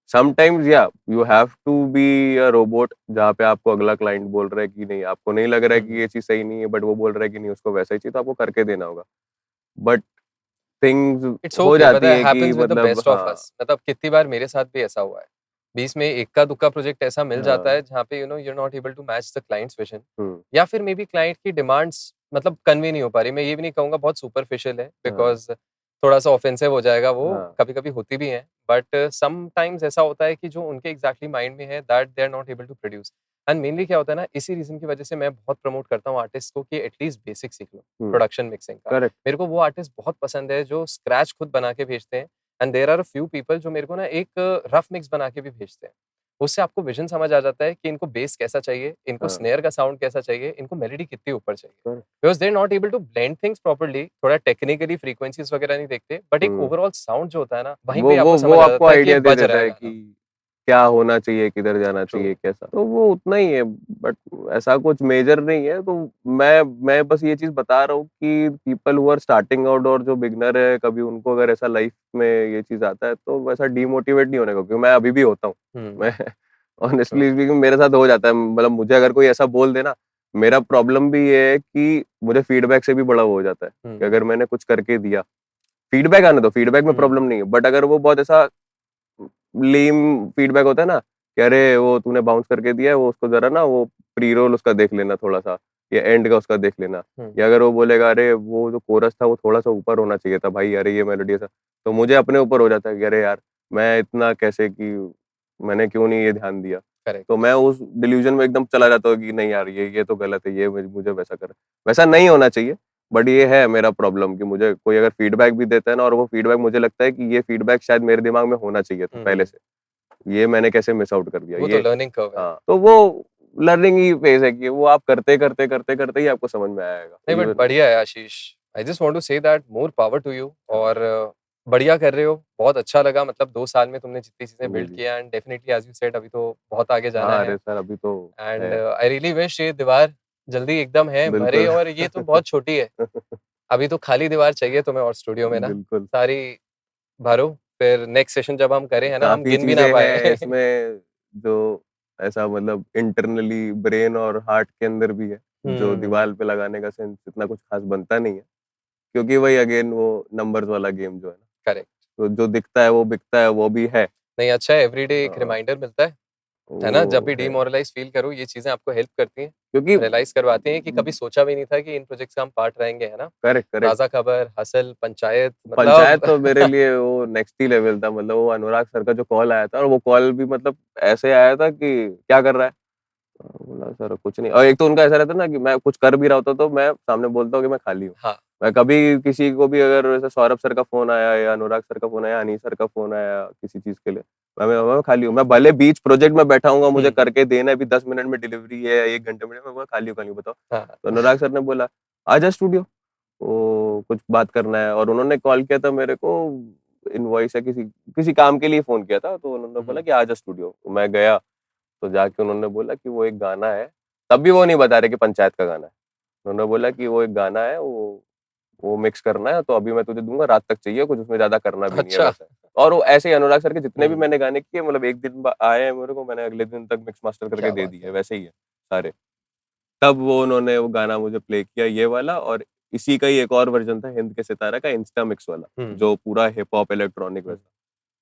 समटाइम्स या you have to be a robot, जहाँ पे आपको अगला क्लाइंट बोल रहा है कि नहीं, आपको नहीं लग रहा है कि ये चीज सही नहीं है, बट वो बोल रहा है कि नहीं उसको वैसा ही चाहिए, तो आपको करके देना होगा। बट थिंग्स इट्स हो ओके, पता जाती है है कि हैपेंस विद द मतलब बेस्ट ऑफ हाँ, अस। मतलब कितनी बार मेरे साथ भी ऐसा हुआ है, बीच में इक्का दुक्का प्रोजेक्ट ऐसा मिल जाता हाँ, है जहाँ पे you are not able to match the client's vision, hmm, या फिर मे बी क्लाइंट की डिमांड्स मतलब कन्वे नहीं हो पा रही। मैं ये भी नहीं कहूंगा बहुत सुपरफिशियल है, हाँ, बिकॉज थोड़ा सा ऑफेंसिव हो जाएगा, वो हाँ, कभी कभी होती भी हैं, बट सम टाइम्स ऐसा होता है कि जो उनके एग्जैक्टली माइंड में है that they are not able to produce. And mainly क्या होता है ना, इसी रीजन की वजह से मैं बहुत प्रमोट करता हूँ आर्टिस्ट को कि एटलीस्ट बेसिक सीख लो प्रोडक्शन मिक्सिंग का। करेक्ट, मेरे को वो आर्टिस्ट बहुत पसंद है जो स्क्रैच खुद बना के भेजते हैं, and there are a few people जो मेरे को ना एक रफ मिक्स बना के भी भेजते हैं। उससे आपको विजन समझ आ जाता है कि इनको बेस कैसा चाहिए, इनको हाँ, स्नेयर का साउंड कैसा चाहिए, इनको मेलोडी कितनी ऊपर चाहिए। Correct, because they are not able to blend things properly, थोड़ा टेक्निकली फ्रीक्वेंसीज़ वगैरह नहीं देखते, बट एक हम्म। ओवरऑल साउंड जो होता है ना, वहीं वो पे वो आपको वो समझ आ आपको जाता है कि ये आइडिया दे बज देता रहा है है कि गाना। क्या होना चाहिए, किधर जाना ट्रू। चाहिए, कैसा, तो वो उतना ही है। बट ऐसा कुछ मेजर नहीं है। तो मैं बस ये चीज बता रहा हूँ कि people who are starting out और जो बिगनर है, कभी उनको अगर ऐसा लाइफ में ये चीज आता है तो वैसा डिमोटिवेट नहीं होने का, क्योंकि मैं अभी भी होता हूँ। हुँ, मैं ट्रू। ऑनेस्टली स्पीकिंग मेरे साथ हो जाता है, मतलब मुझे अगर कोई ऐसा बोल देना, मेरा प्रॉब्लम भी ये है कि मुझे फीडबैक से भी बड़ा वो हो जाता है कि हुँ, अगर मैंने कुछ करके दिया, फीडबैक आने दो, फीडबैक में हुँ, प्रॉब्लम नहीं है, बट अगर वो बहुत ऐसा लेम फीडबैक होता है ना कि अरे वो तूने बाउंस करके दिया है, वो उसको जरा ना वो प्री रोल उसका देख लेना थोड़ा सा, या एंड का उसका देख लेना। हुँ, या अगर वो बोलेगा अरे वो जो कोरस था वो थोड़ा सा ऊपर होना चाहिए था भाई, अरे ये मेलोडी ऐसा, तो मुझे अपने ऊपर हो जाता है कि अरे यार मैं इतना कैसे, कि मैंने क्यों नहीं ये ध्यान दिया। करेक्ट। तो मैं उस डिल्यूजन में एकदम चला जाता हूँ कि नहीं यार ये तो गलत है, ये मुझे वैसा कर, वैसा नहीं होना चाहिए। बट ये है मेरा प्रॉब्लम कि मुझे कोई अगर फीडबैक भी देता है ना, और वो फीडबैक मुझे लगता है कि ये फीडबैक शायद मेरे दिमाग में होना चाहिए था पहले हुँ, से, ये मैंने कैसे मिस आउट कर दिया वो तो ये। लर्निंग कर्व है। हाँ, तो वो लर्निंग ही फेज है कि वो आप करते करते करते करते ही आपको समझ में आएगा नहीं, बट इवन। बढ़िया है Ashish. I just want to say that more power to you, हाँ, और बढ़िया कर रहे हो। बहुत अच्छा लगा, मतलब 2 साल में तुमने जितनी चीज़ें जी बिल्ड जी, किया, and definitely as you said अभी तो बहुत आगे जाना हाँ है। अरे सर अभी तो एंड है, आई रियली विश ये दीवार जल्दी एकदम है भरे, बिल्कुल। और ये तो बहुत छोटी है। अभी तो खाली दीवार चाहिए तुम्हें और स्टूडियो में ना, बिल्कुल, सारी भरो, फिर नेक्स्ट सेशन जब हम करें, है ना, हम काफी गिन भी ना चीजें हैं पाएँ। इसमें जो ऐसा मतलब इंटरनली ब्रेन और हार्ट के अंदर भी है, जो हुँ, दीवार पे लगाने का सेंस इतना कुछ खास बनता नहीं है, क्योंकि वही अगेन वो नंबर्स वाला गेम जो है ना, करेक्ट। तो जो दिखता है वो बिकता है, वो भी है। नहीं, अच्छा है, एवरीडे एक हाँ, रिमाइंडर मिलता है ना? जब वो भी है, डिमोरलाइज़ फ़ील करो, ये चीज़ें आपको हेल्प करती हैं, क्योंकि रियलाइज़ करवाती हैं कि कभी सोचा भी नहीं था कि इन प्रोजेक्ट्स का हम पार्ट रहेंगे, है ना? करेक्ट करेक्ट, ताज़ा खबर, हसल, पंचायत, पंचायत मतलब तो मेरे लिए वो नेक्स्ट ही लेवल था। मतलब वो अनुराग सर का जो कॉल आया था, और वो कॉल भी मतलब ऐसे आया था कि क्या कर रहा है, बोला सर कुछ नहीं। और एक तो उनका ऐसा रहता है ना कि मैं कुछ कर भी रहा होता तो मैं सामने बोलता हूँ कि मैं खाली हूँ। हाँ, मैं कभी किसी को भी अगर जैसे सौरभ सर का फोन आया या अनुराग सर का फोन आया, अनीस सर का फोन आया किसी चीज के लिए, मैं खाली हूँ। मैं भले बीच प्रोजेक्ट में बैठा हूँ, मुझे हुँ, करके देना है, अभी 10 मिनट में डिलीवरी है, 1 घंटे में, मैं बोला, खाली हूँ बताओ। हाँ, तो अनुराग सर ने बोला आ जा स्टूडियो। वो कुछ बात करना है, और उन्होंने कॉल किया था मेरे को, इनवॉइस है किसी किसी काम के लिए फोन किया था, तो उन्होंने बोला कि आ जा स्टूडियो। मैं गया, तो जाके उन्होंने बोला कि वो एक गाना है, तब भी वो नहीं बता रहे कि पंचायत का गाना है। उन्होंने बोला कि वो एक गाना है, वो मिक्स करना है, तो अभी मैं तुझे दूंगा, रात तक चाहिए, कुछ उसमें ज्यादा करना भी नहीं है अच्छा। वैसा। और वो ऐसे ही अनुराग सर के जितने भी हम्म। मैंने गाने किए, मतलब एक दिन आए हैं मेरे को, मैंने अगले दिन तक मिक्स मास्टर करके क्या दे बात दिए, है। वैसे ही है सारे। तब वो उन्होंने वो गाना मुझे प्ले किया, ये वाला, और इसी का ही एक और वर्जन था हिंद के सितारा का, इंस्टा मिक्स वाला, हम्म। जो पूरा हिप हॉप इलेक्ट्रॉनिक हम्म। वैसा।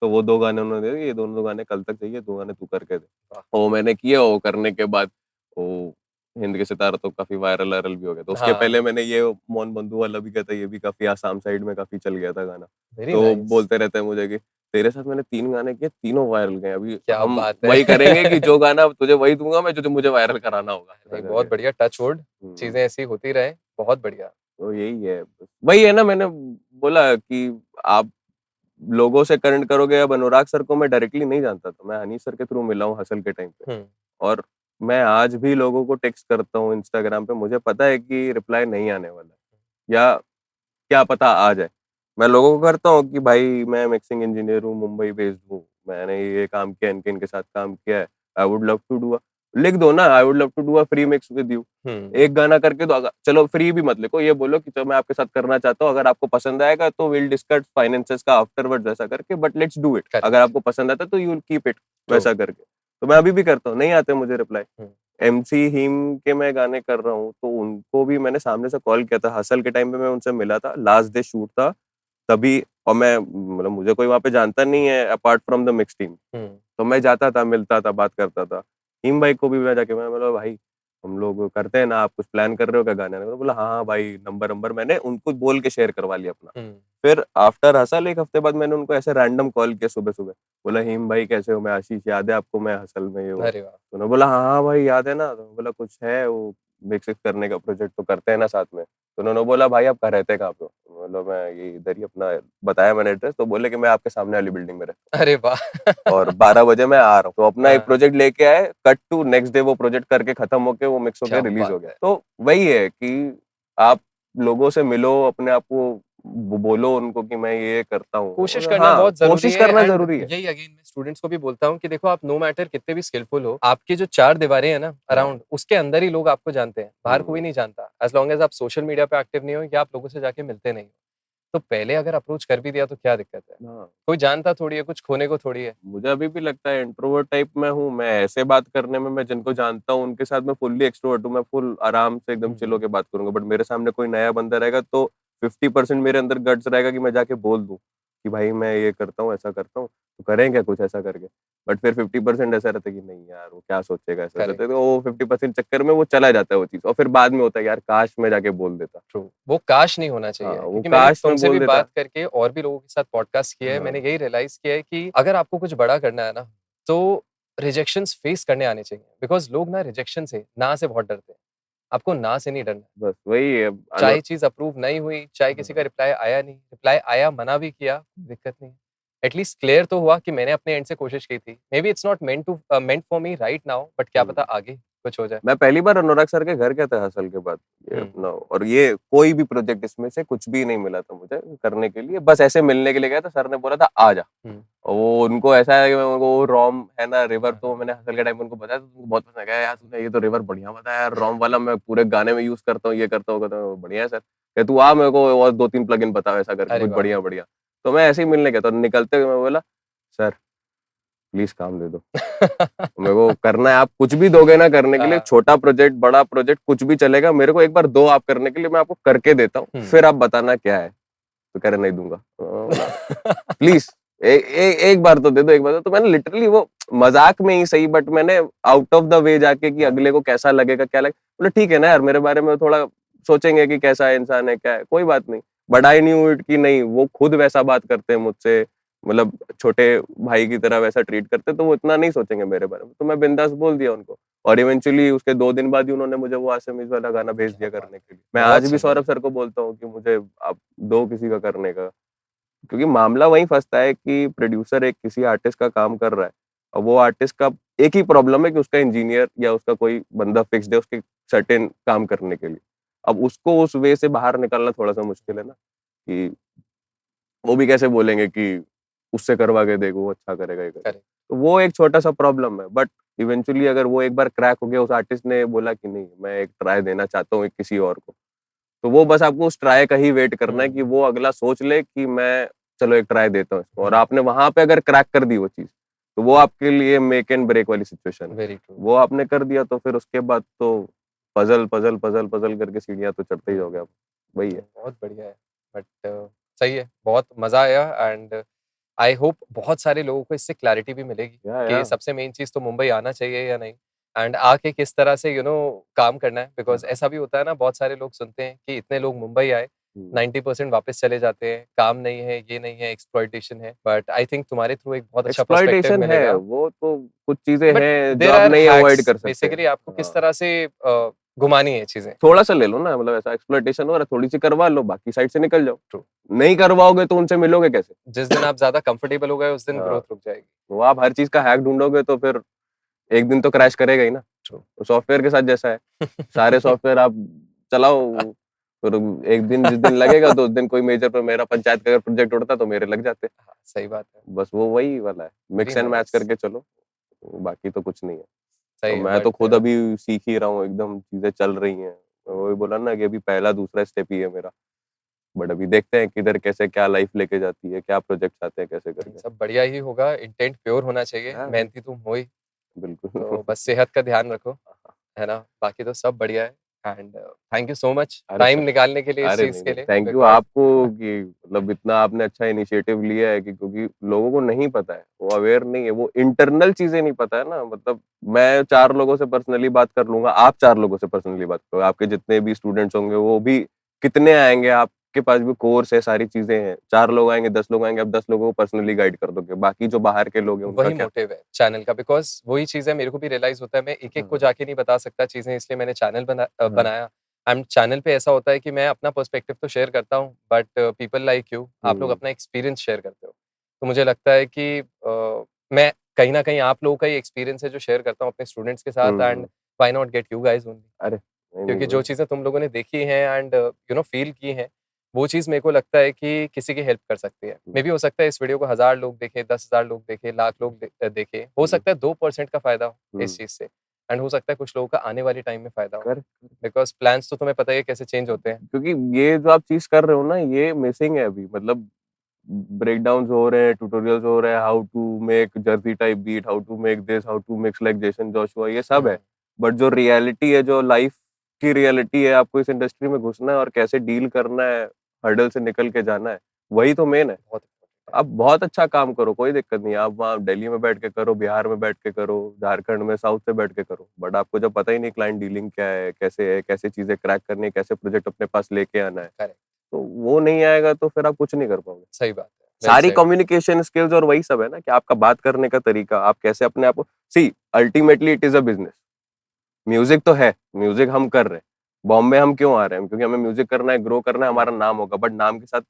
तो वो 2 गाने उन्होंने दे दिए, ये दोनों 2 गाने कल तक चाहिए, 2 गाने तू करके दे। वाह। वो मैंने किया, वो करने के बाद वो हिंद के सितारा तो काफी वायरल वायरल भी हो गया। तो उसके हाँ। पहले मैंने ये मौन बंधु वाला भी किया था, ये भी काफी आसाम साइड में काफी चल गया था गाना। वेरी तो नाइस। बोलते रहते हैं मुझे कि तेरे साथ मैंने 3 गाने किए, तीनों वायरल गए। अभी क्या हम बात है। वही करेंगे कि जो गाना तुझे वही दूंगा मैं, जो मुझे वायरल कराना होगा, ऐसा नहीं, करके। बहुत बढ़िया, टच वुड, हम्म। चीजें ऐसी होती रहे, बहुत बढ़िया। तो यही है, वही है ना, मैंने बोला कि आप लोगों से कनेक्ट करोगे। अब अनुराग सर को मैं डायरेक्टली नहीं जानता था, मैं हनी सर के थ्रू मिला हूँ हसल के टाइम पे। हम्म। और मैं आज भी लोगों को टेक्स्ट करता हूँ इंस्टाग्राम पे, मुझे पता है कि रिप्लाई नहीं आने वाला है, या क्या पता आ जाए। मैं लोगों को करता हूँ कि भाई मैं मिक्सिंग इंजीनियर हूँ, मुंबई बेस्ड हूँ, मैंने ये काम किया, इनके साथ काम किया है, I would love to do, लिख दो ना, I would love to do a free mix with you. Hmm. एक गाना करके दो, चलो फ्री भी मत लिखो, ये बोलो कि चलो मैं आपके साथ करना चाहता हूँ, अगर आपको पसंद आएगा तो विल डिस्कस फाइनेंसेस का आफ्टरवर्ड्स, ऐसा करके, बट लेट्स डू इट। अगर करेक्ट। आपको पसंद आता है तो you will keep it, true. वैसा करके। तो मैं अभी भी करता हूँ, नहीं आते मुझे रिप्लाई। हम्म। एमसी हिम के मैं गाने कर रहा हूँ, तो उनको भी मैंने सामने से कॉल किया था, हसल के टाइम पे मैं उनसे मिला था, लास्ट डे शूट था तभी। और मैं मतलब मुझे कोई वहां पे जानता नहीं है apart from the mix team, hmm. तो मैं जाता था, मिलता था, बात करता था। हिम भाई को भी मैं जाके मैं बोला भाई हम लोग करते हैं ना, आप कुछ प्लान कर रहे हो क्या गाने का? तो बोला हाँ हाँ भाई, नंबर नंबर मैंने उनको बोल के शेयर करवा लिया अपना। हम्म। फिर आफ्टर हसल एक हफ्ते बाद मैंने उनको ऐसे रैंडम कॉल किया सुबह सुबह, बोला हिम भाई कैसे हो, मैं आशीष, याद है आपको, मैं हसल में ये हूँ। अरे वाह। तो उन्होंने बोला हाँ हाँ भाई याद है ना। तो बोला कुछ है वो मिक्स करने का प्रोजेक्ट, तो करते हैं ना साथ में। तो उन्होंने बोला भाई आप कहाँ रहते हैं, कहाँ पे हो? बोला मैं ये इधर ही अपना, बताया मैंने एड्रेस, तो बोले कि मैं आपके सामने वाली बिल्डिंग में रहता अरे वाह। हूँ और 12 बजे मैं आ रहा हूँ। तो अपना एक हाँ, प्रोजेक्ट लेके आए, कट टू नेक्स्ट डे वो प्रोजेक्ट करके खत्म होके वो मिक्स होके क्या रिलीज बात हो गया। है। तो वही है कि आप लोगों से मिलो, अपने आप को बोलो उनको कि मैं ये करता हूँ, कोशिश और करना हाँ बहुत जरूरी कोशिश है। करना एंड जरूरी है। यही अगेन मैं स्टूडेंट्स को भी बोलता हूँ कि देखो, आप नो मैटर कितने भी स्किलफुल हो, आपकी जो चार दीवारें हैं ना हाँ। अराउंड, उसके अंदर ही लोग आपको जानते हैं, बाहर कोई हम्म। नहीं जानता। एज लॉन्ग एज आप सोशल मीडिया पे एक्टिव नहीं हो या आप लोगों से जाके मिलते नहीं हो, तो पहले अगर अप्रोच कर भी दिया तो क्या दिक्कत है। हाँ, कोई जानता थोड़ी है, कुछ खोने को थोड़ी है। मुझे अभी भी लगता है इंट्रोवर्ट टाइप में हूँ मैं, ऐसे बात करने में मैं जिनको जानता हूँ उनके साथ मैं फुल्ली एक्सट्रोवर्ट हूँ, मैं फुल आराम से एकदम चिल हम्म। होके बात करूंगा। बट मेरे सामने कोई नया बंदा रहेगा तो 50% मेरे अंदर गट्स रहेगा कि मैं जाके बोल दूं कि भाई मैं ये करता हूँ, ऐसा करता हूँ, तो करेंगे कुछ ऐसा करके। बट फिर 50% ऐसा रहता है कि नहीं यार वो क्या सोचेगा, ऐसा करेक्ट। रहता है, तो वो 50% चक्कर में वो चला जाता है वो चीज, और फिर बाद में होता है यार काश मैं जाके बोल देता। ट्रू। वो काश नहीं होना हाँ, चाहिए, वो क्योंकि मैंने काश मैं तुमसे बोल भी देता। बात करके और भी लोगों के साथ पॉडकास्ट किया है, मैंने हाँ। यही रियलाइज किया है कि अगर आपको कुछ बड़ा करना है ना, तो रिजेक्शंस फेस करने आने चाहिए। बिकॉज लोग ना रिजेक्शन से, ना से बहुत डरते हैं। आपको ना से नहीं डरना है। बस वही है चाहे चीज अप्रूव नहीं हुई, चाहे किसी का हाँ। रिप्लाई आया नहीं, रिप्लाई आया मना भी किया, कोई दिक्कत नहीं। एटलीस्ट क्लियर तो हुआ कि मैंने अपने एंड से कोशिश की थी। May be it's not meant for me right now, but क्या पता हम्म। आगे कुछ हो जाए। मैं पहली बार अनुराग सर के घर गया था हसल के बाद, ये हम्म। अपना, और ये कोई भी प्रोजेक्ट इसमें से कुछ भी नहीं मिला था मुझे करने के लिए, बस ऐसे मिलने के लिए गया था। सर ने बोला था आ जा, हम्म। और वो उनको ऐसा है कि मैं उनको वो रॉम है ना रिवर, हाँ, तो मैंने हसल के टाइम उनको बताया तो उनको बहुत पसंद आया, यार तूने ये तो रिवर बढ़िया बताया यार, रॉम वाला मैं पूरे गाने में यूज करता हूँ, ये करता हूँ, कहता हूँ बढ़िया है सर, कह तू आ मेरे को और 2-3 प्लगइन बता ऐसा करके अरे कुछ वाह। बढ़िया बढ़िया। तो मैं ऐसे ही मिलने गया था, निकलते हुए मैं बोला सर प्लीज काम दे दो, मेरे को करना है, आप कुछ भी दोगे ना करने के लिए, हाँ। छोटा प्रोजेक्ट बड़ा प्रोजेक्ट कुछ भी चलेगा, मेरे को एक बार दो आप करने के लिए, मैं आपको करके देता हूँ, हम्म। फिर आप बताना क्या है। तो कह रहे नहीं दूंगा। बोला प्लीज एक बार तो दे दो, एक बार तो मैंने लिटरली वो मजाक में ही सही, बट मैंने आउट ऑफ द वे जाके कि हाँ, अगले को कैसा लगेगा क्या लगेगा, बोला ठीक है ना यार, मेरे बारे में थोड़ा सोचेंगे कि कैसा इंसान है क्या है, कोई बात नहीं। बट आई न्यू इट कि नहीं, वो खुद वैसा बात करते हैं मुझसे, मतलब छोटे भाई की तरह वैसा ट्रीट करते, तो वो इतना नहीं सोचेंगे मेरे बारे में, तो मैं बिंदास बोल दिया उनको। और इवेंचुअली उसके 2 दिन बाद ही उन्होंने मुझे वो आसमीज वाला गाना भेज क्या दिया बात करने के लिए। है। मैं बहुत आज भी सुंदर। सौरभ सर को बोलता हूँ कि मुझे आप दो किसी का करने का, क्योंकि मामला वहीं फंसता है कि प्रोड्यूसर एक किसी आर्टिस्ट का काम कर रहा है, और वो आर्टिस्ट का एक ही प्रॉब्लम है कि उसका इंजीनियर या उसका कोई बंदा फिक्स्ड है उसके सर्टेन काम करने के लिए। अब उसको उस वे से बाहर निकलना थोड़ा सा मुश्किल है ना, कि वो भी कैसे बोलेंगे कि उससे करवा के देखो वो अच्छा करेगा ये करेगा। करेक्ट। तो वो एक छोटा सा प्रॉब्लम है, बट इवेंचुअली अगर वो एक बार क्रैक हो गया, उस आर्टिस्ट ने बोला कि नहीं मैं एक ट्राई देना चाहता हूँ किसी और को, तो वो बस आपको उस ट्राई का ही वेट करना है कि वो अगला सोच ले कि मैं चलो एक ट्राई देता हूँ इसको, और आपने वहां पे अगर क्रैक कर दी वो चीज, तो वो आपके लिए मेक एंड ब्रेक वाली सिचुएशन है। Very true. वो आपने कर दिया तो फिर उसके बाद तो पजल पजल पजल पजल करके सीढ़ियां तो चढ़ते ही जाओगे आप। वही है। बहुत बढ़िया है। बट सही है, बहुत मजा आया एंड आई होप बहुत सारे लोगों को इससे क्लैरिटी भी मिलेगी या कि सबसे मेन चीज तो मुंबई आना चाहिए या नहीं, एंड आके किस तरह से काम करना है। बिकॉज ऐसा भी होता है ना, बहुत सारे लोग सुनते हैं कि इतने लोग मुंबई आए, 90% वापस चले जाते हैं, काम नहीं है, ये नहीं है, एक्सप्लॉइटेशन है। बट आई थिंक तुम्हारे थ्रू एक बहुत अच्छा पर्सपेक्टिव एक्सप्लॉइटेशन है, मिलेगा। वो तो कुछ चीजें बट हैं जो देर आप आर नहीं अवॉइड हैक्स कर सकते। बेसिकली, आपको किस हाँ, तरह से घुमानी है चीजें। थोड़ा सा ले लो ना, मतलब ऐसा एक्सप्लॉइटेशन हो रहा है, थोड़ी सी करवा लो, बाकी साइड से निकल जाओ। ट्रू। नहीं करवाओगे तो उनसे मिलोगे कैसे? जिस दिन आप ज्यादा कंफर्टेबल हो गए उस दिन हाँ, ग्रोथ रुक जाएगी। वो आप हर चीज का हैक ढूंढोगे तो फिर एक दिन तो क्रैश करेगा ही ना। ट्रू। तो सॉफ्टवेयर के साथ जैसा है, सारे सॉफ्टवेयर आप चलाओ, फिर एक दिन जिस दिन लगेगा तो उस दिन कोई मेजर पे, मेरा पंचायत का अगर प्रोजेक्ट उड़ता तो मेरे लग जाते। हाँ, सही बात है। बस वो वही वाला है, very mix and match nice. करके चलो, बाकी तो कुछ नहीं है। सही और है मैं तो बट खुद अभी सीख ही रहा हूँ, एकदम चीजें चल रही हैं। वही बोला ना कि अभी पहला दूसरा स्टेप ही है मेरा, बट अभी देखते हैं किधर कैसे क्या लाइफ लेके जाती है, क्या प्रोजेक्ट आते हैं कैसे करके। सब बढ़िया ही होगा। इंटेंट प्योर होना चाहिए, हाँ, मेहनती तुम हो ही। बिल्कुल। तो बस सेहत का ध्यान रखो, है ना, बाकी तो सब बढ़िया है। And thank you so much अरे टाइम सर, निकालने के लिए इस अरे चीज नहीं के नहीं, लिए, थैंक यू बिकॉज आपको कि मतलब इतना आपने अच्छा इनिशिएटिव लिया है, कि क्योंकि लोगों को नहीं पता है, वो अवेयर नहीं है, वो इंटरनल चीजें नहीं पता है ना। मतलब मैं 4 लोगों से पर्सनली बात कर लूंगा, आप 4 लोगों से पर्सनली बात करो, आपके जितने भी स्टूडेंट्स होंगे वो भी कितने आएंगे, आपके पास भी कोर्स है, सारी चीजें हैं, 4 लोग आएंगे 10 लोग आएंगे, आप 10 लोगों को पर्सनली गाइड कर दोगे, बाकी जो बाहर के लोग हैं उनका वही क्या? मोटिव है चैनल का। बिकॉज वही चीज है, मेरे को भी रियलाइज होता है, मैं एक एक को हाँ, जाके नहीं बता सकता चीजें, इसलिए मैंने चैनल हाँ, बनाया। एंड चैनल पे ऐसा होता है कि मैं अपना पर्सपेक्टिव तो शेयर करता हूँ, बट पीपल लाइक यू, आप लोग हम्म, अपना एक्सपीरियंस शेयर करते हो। तो मुझे लगता है कि मैं कहीं ना कहीं आप लोगों का ही एक्सपीरियंस है जो शेयर करता हूँ अपने स्टूडेंट्स के साथ। And hmm, why not get you guys only, अरे नहीं नहीं, क्योंकि वही जो चीज़ें तुम लोगों ने देखी हैं एंड फील की हैं, वो चीज़ मेरे को लगता है कि किसी की हेल्प कर सकती है। मे बी हो सकता है इस वीडियो को 1000 लोग देखें, 10,000 लोग देखें, लाख लोग देखें, हो हम्म, सकता है 2% का फ़ायदा हो हम्म, इस चीज़ से, एंड हो सकता है कुछ लोगों का आने वाले टाइम में फ़ायदा हो। कर बिकॉज़ प्लान्स तो तुम्हें पता ही है कैसे चेंज होते हैं। क्योंकि ये जो आप चीज कर रहे हो ना, ये मिसिंग है अभी, मतलब ब्रेकडाउन्स हो रहे हैं, ट्यूटोरियल्स हो रहे हैं, how to make Jersey type beat, how to make this, how to mix like Jason Joshua, ये सब है। हुँ, बट जो रियलिटी है, जो लाइफ की रियलिटी है, आपको इस इंडस्ट्री में घुसना है और कैसे डील करना है, हर्डल से निकल के जाना है, वही तो मेन है। बहुत इम्पोर्टेंट है। आप बहुत अच्छा काम करो, कोई दिक्कत नहीं है, आप वहाँ दिल्ली में बैठ के करो, बिहार में बैठ के करो, झारखंड में साउथ से बैठ के करो, बट आपको जब पता ही नहीं क्लाइंट डीलिंग क्या है, कैसे चीजें क्रैक करनी है, कैसे प्रोजेक्ट अपने पास लेके आना है, करेक्ट, तो वो नहीं आएगा तो फिर आप कुछ नहीं कर पाओगे। सही बात है। वेल सारी सेड। कम्युनिकेशन स्किल्स और वही सब है ना, कि आपका बात करने का तरीका, आप कैसे अपने आप को see, ultimately it is a business. Music तो है, म्यूजिक हम कर रहे हैं, बॉम्बे हम क्यों आ रहे हैं? क्योंकि हमें म्यूजिक करना है, ग्रो करना है, हुँ, हमारा नाम होगा, बट नाम के साथ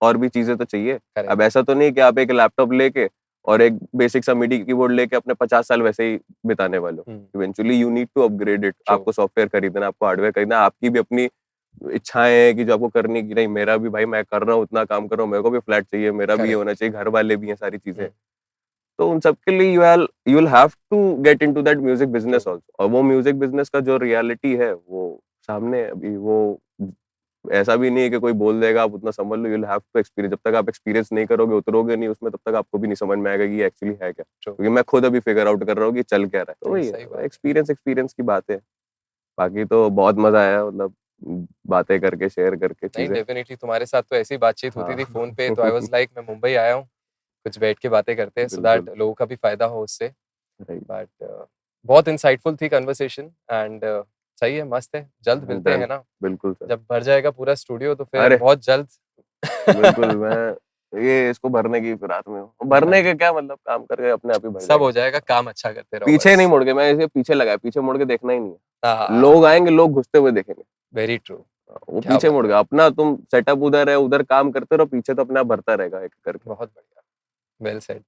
और भी चीजें तो चाहिए। करेक्ट। अब ऐसा तो नहीं कि आप एक लैपटॉप लेके और एक बेसिक सा मिडी कीबोर्ड लेके अपने 50 साल वैसे ही बिताने वाले हो। Hmm, eventually you need to upgrade it, true, आपको सॉफ्टवेयर खरीदना, आपको हार्डवेयर खरीदना, आपकी भी अपनी इच्छाएं हैं कि जो आपको करनी है, कि नहीं मेरा भी भाई, मैं कर रहा हूँ उतना काम कर रहा हूँ, मेरे को भी फ्लैट चाहिए, मेरा भी ये करेक्ट। होना चाहिए, घर वाले भी हैं, सारी चीजें। हुँ, तो उन सबके लिए you will have to get into that music true, business also, और वो म्यूजिक बिजनेस का जो रियलिटी है वो सामने है अभी। वो ऐसा भी नहीं है कि कोई बोल देगा आप उतना समझ लो, you will have to experience, जब तक आप एक्सपीरियंस नहीं करोगे, उतरोगे नहीं उसमें, तब तक आपको भी नहीं समझ में आएगा कि ये एक्चुअली है क्या, ट्रू। क्योंकि मैं खुद अभी फिगर आउट कर रहा हूँ कि चल क्या रहा है। तो नहीं, वही सही है, बात है। एक्सपीरियंस एक्सपीरियंस की बात है। बाकी तो बहुत मजा आया, मतलब बातें करके, शेयर करके नहीं, चीजें। डेफ़िनिटली तुम्हारे साथ तो ऐसी बातचीत होती थी हाँ। फ़ोन पे, तो आई वाज़ लाइक मैं मुंबई आया हूँ, कुछ बैठ के बातें करते हैं सो दैट बिल्कुल, लोगों का भी फ़ायदा हो उससे। राइट, बट बहुत इंसाइटफुल थी कन्वर्सेशन एंड सही है, मस्त है। जल्द मिलते डन, हैं ना, बिल्कुल सर। जब भर जाएगा पूरा स्टूडियो तो फिर अरे बहुत जल्द। बिल्कुल, मैं ये इसको भरने की फिराक में हूँ, भरने डन, के क्या मतलब, काम करके अपने आप ही भर सब जाएगा। हो जाएगा, काम अच्छा करते रहो पीछे नहीं बस। मुड़ के, मैं इसे पीछे लगाया, पीछे मुड़ के देखना ही नहीं है। लोग हाँ, आएंगे, लोग घुसते हुए देखेंगे। Very true. वो क्या पीछे बात मुड़ है, गया, अपना तुम सेटअप उधर है, उधर काम करते रहो, पीछे तो अपने आप भरता रहेगा एक करके। बहुत बढ़िया, वेल सेड।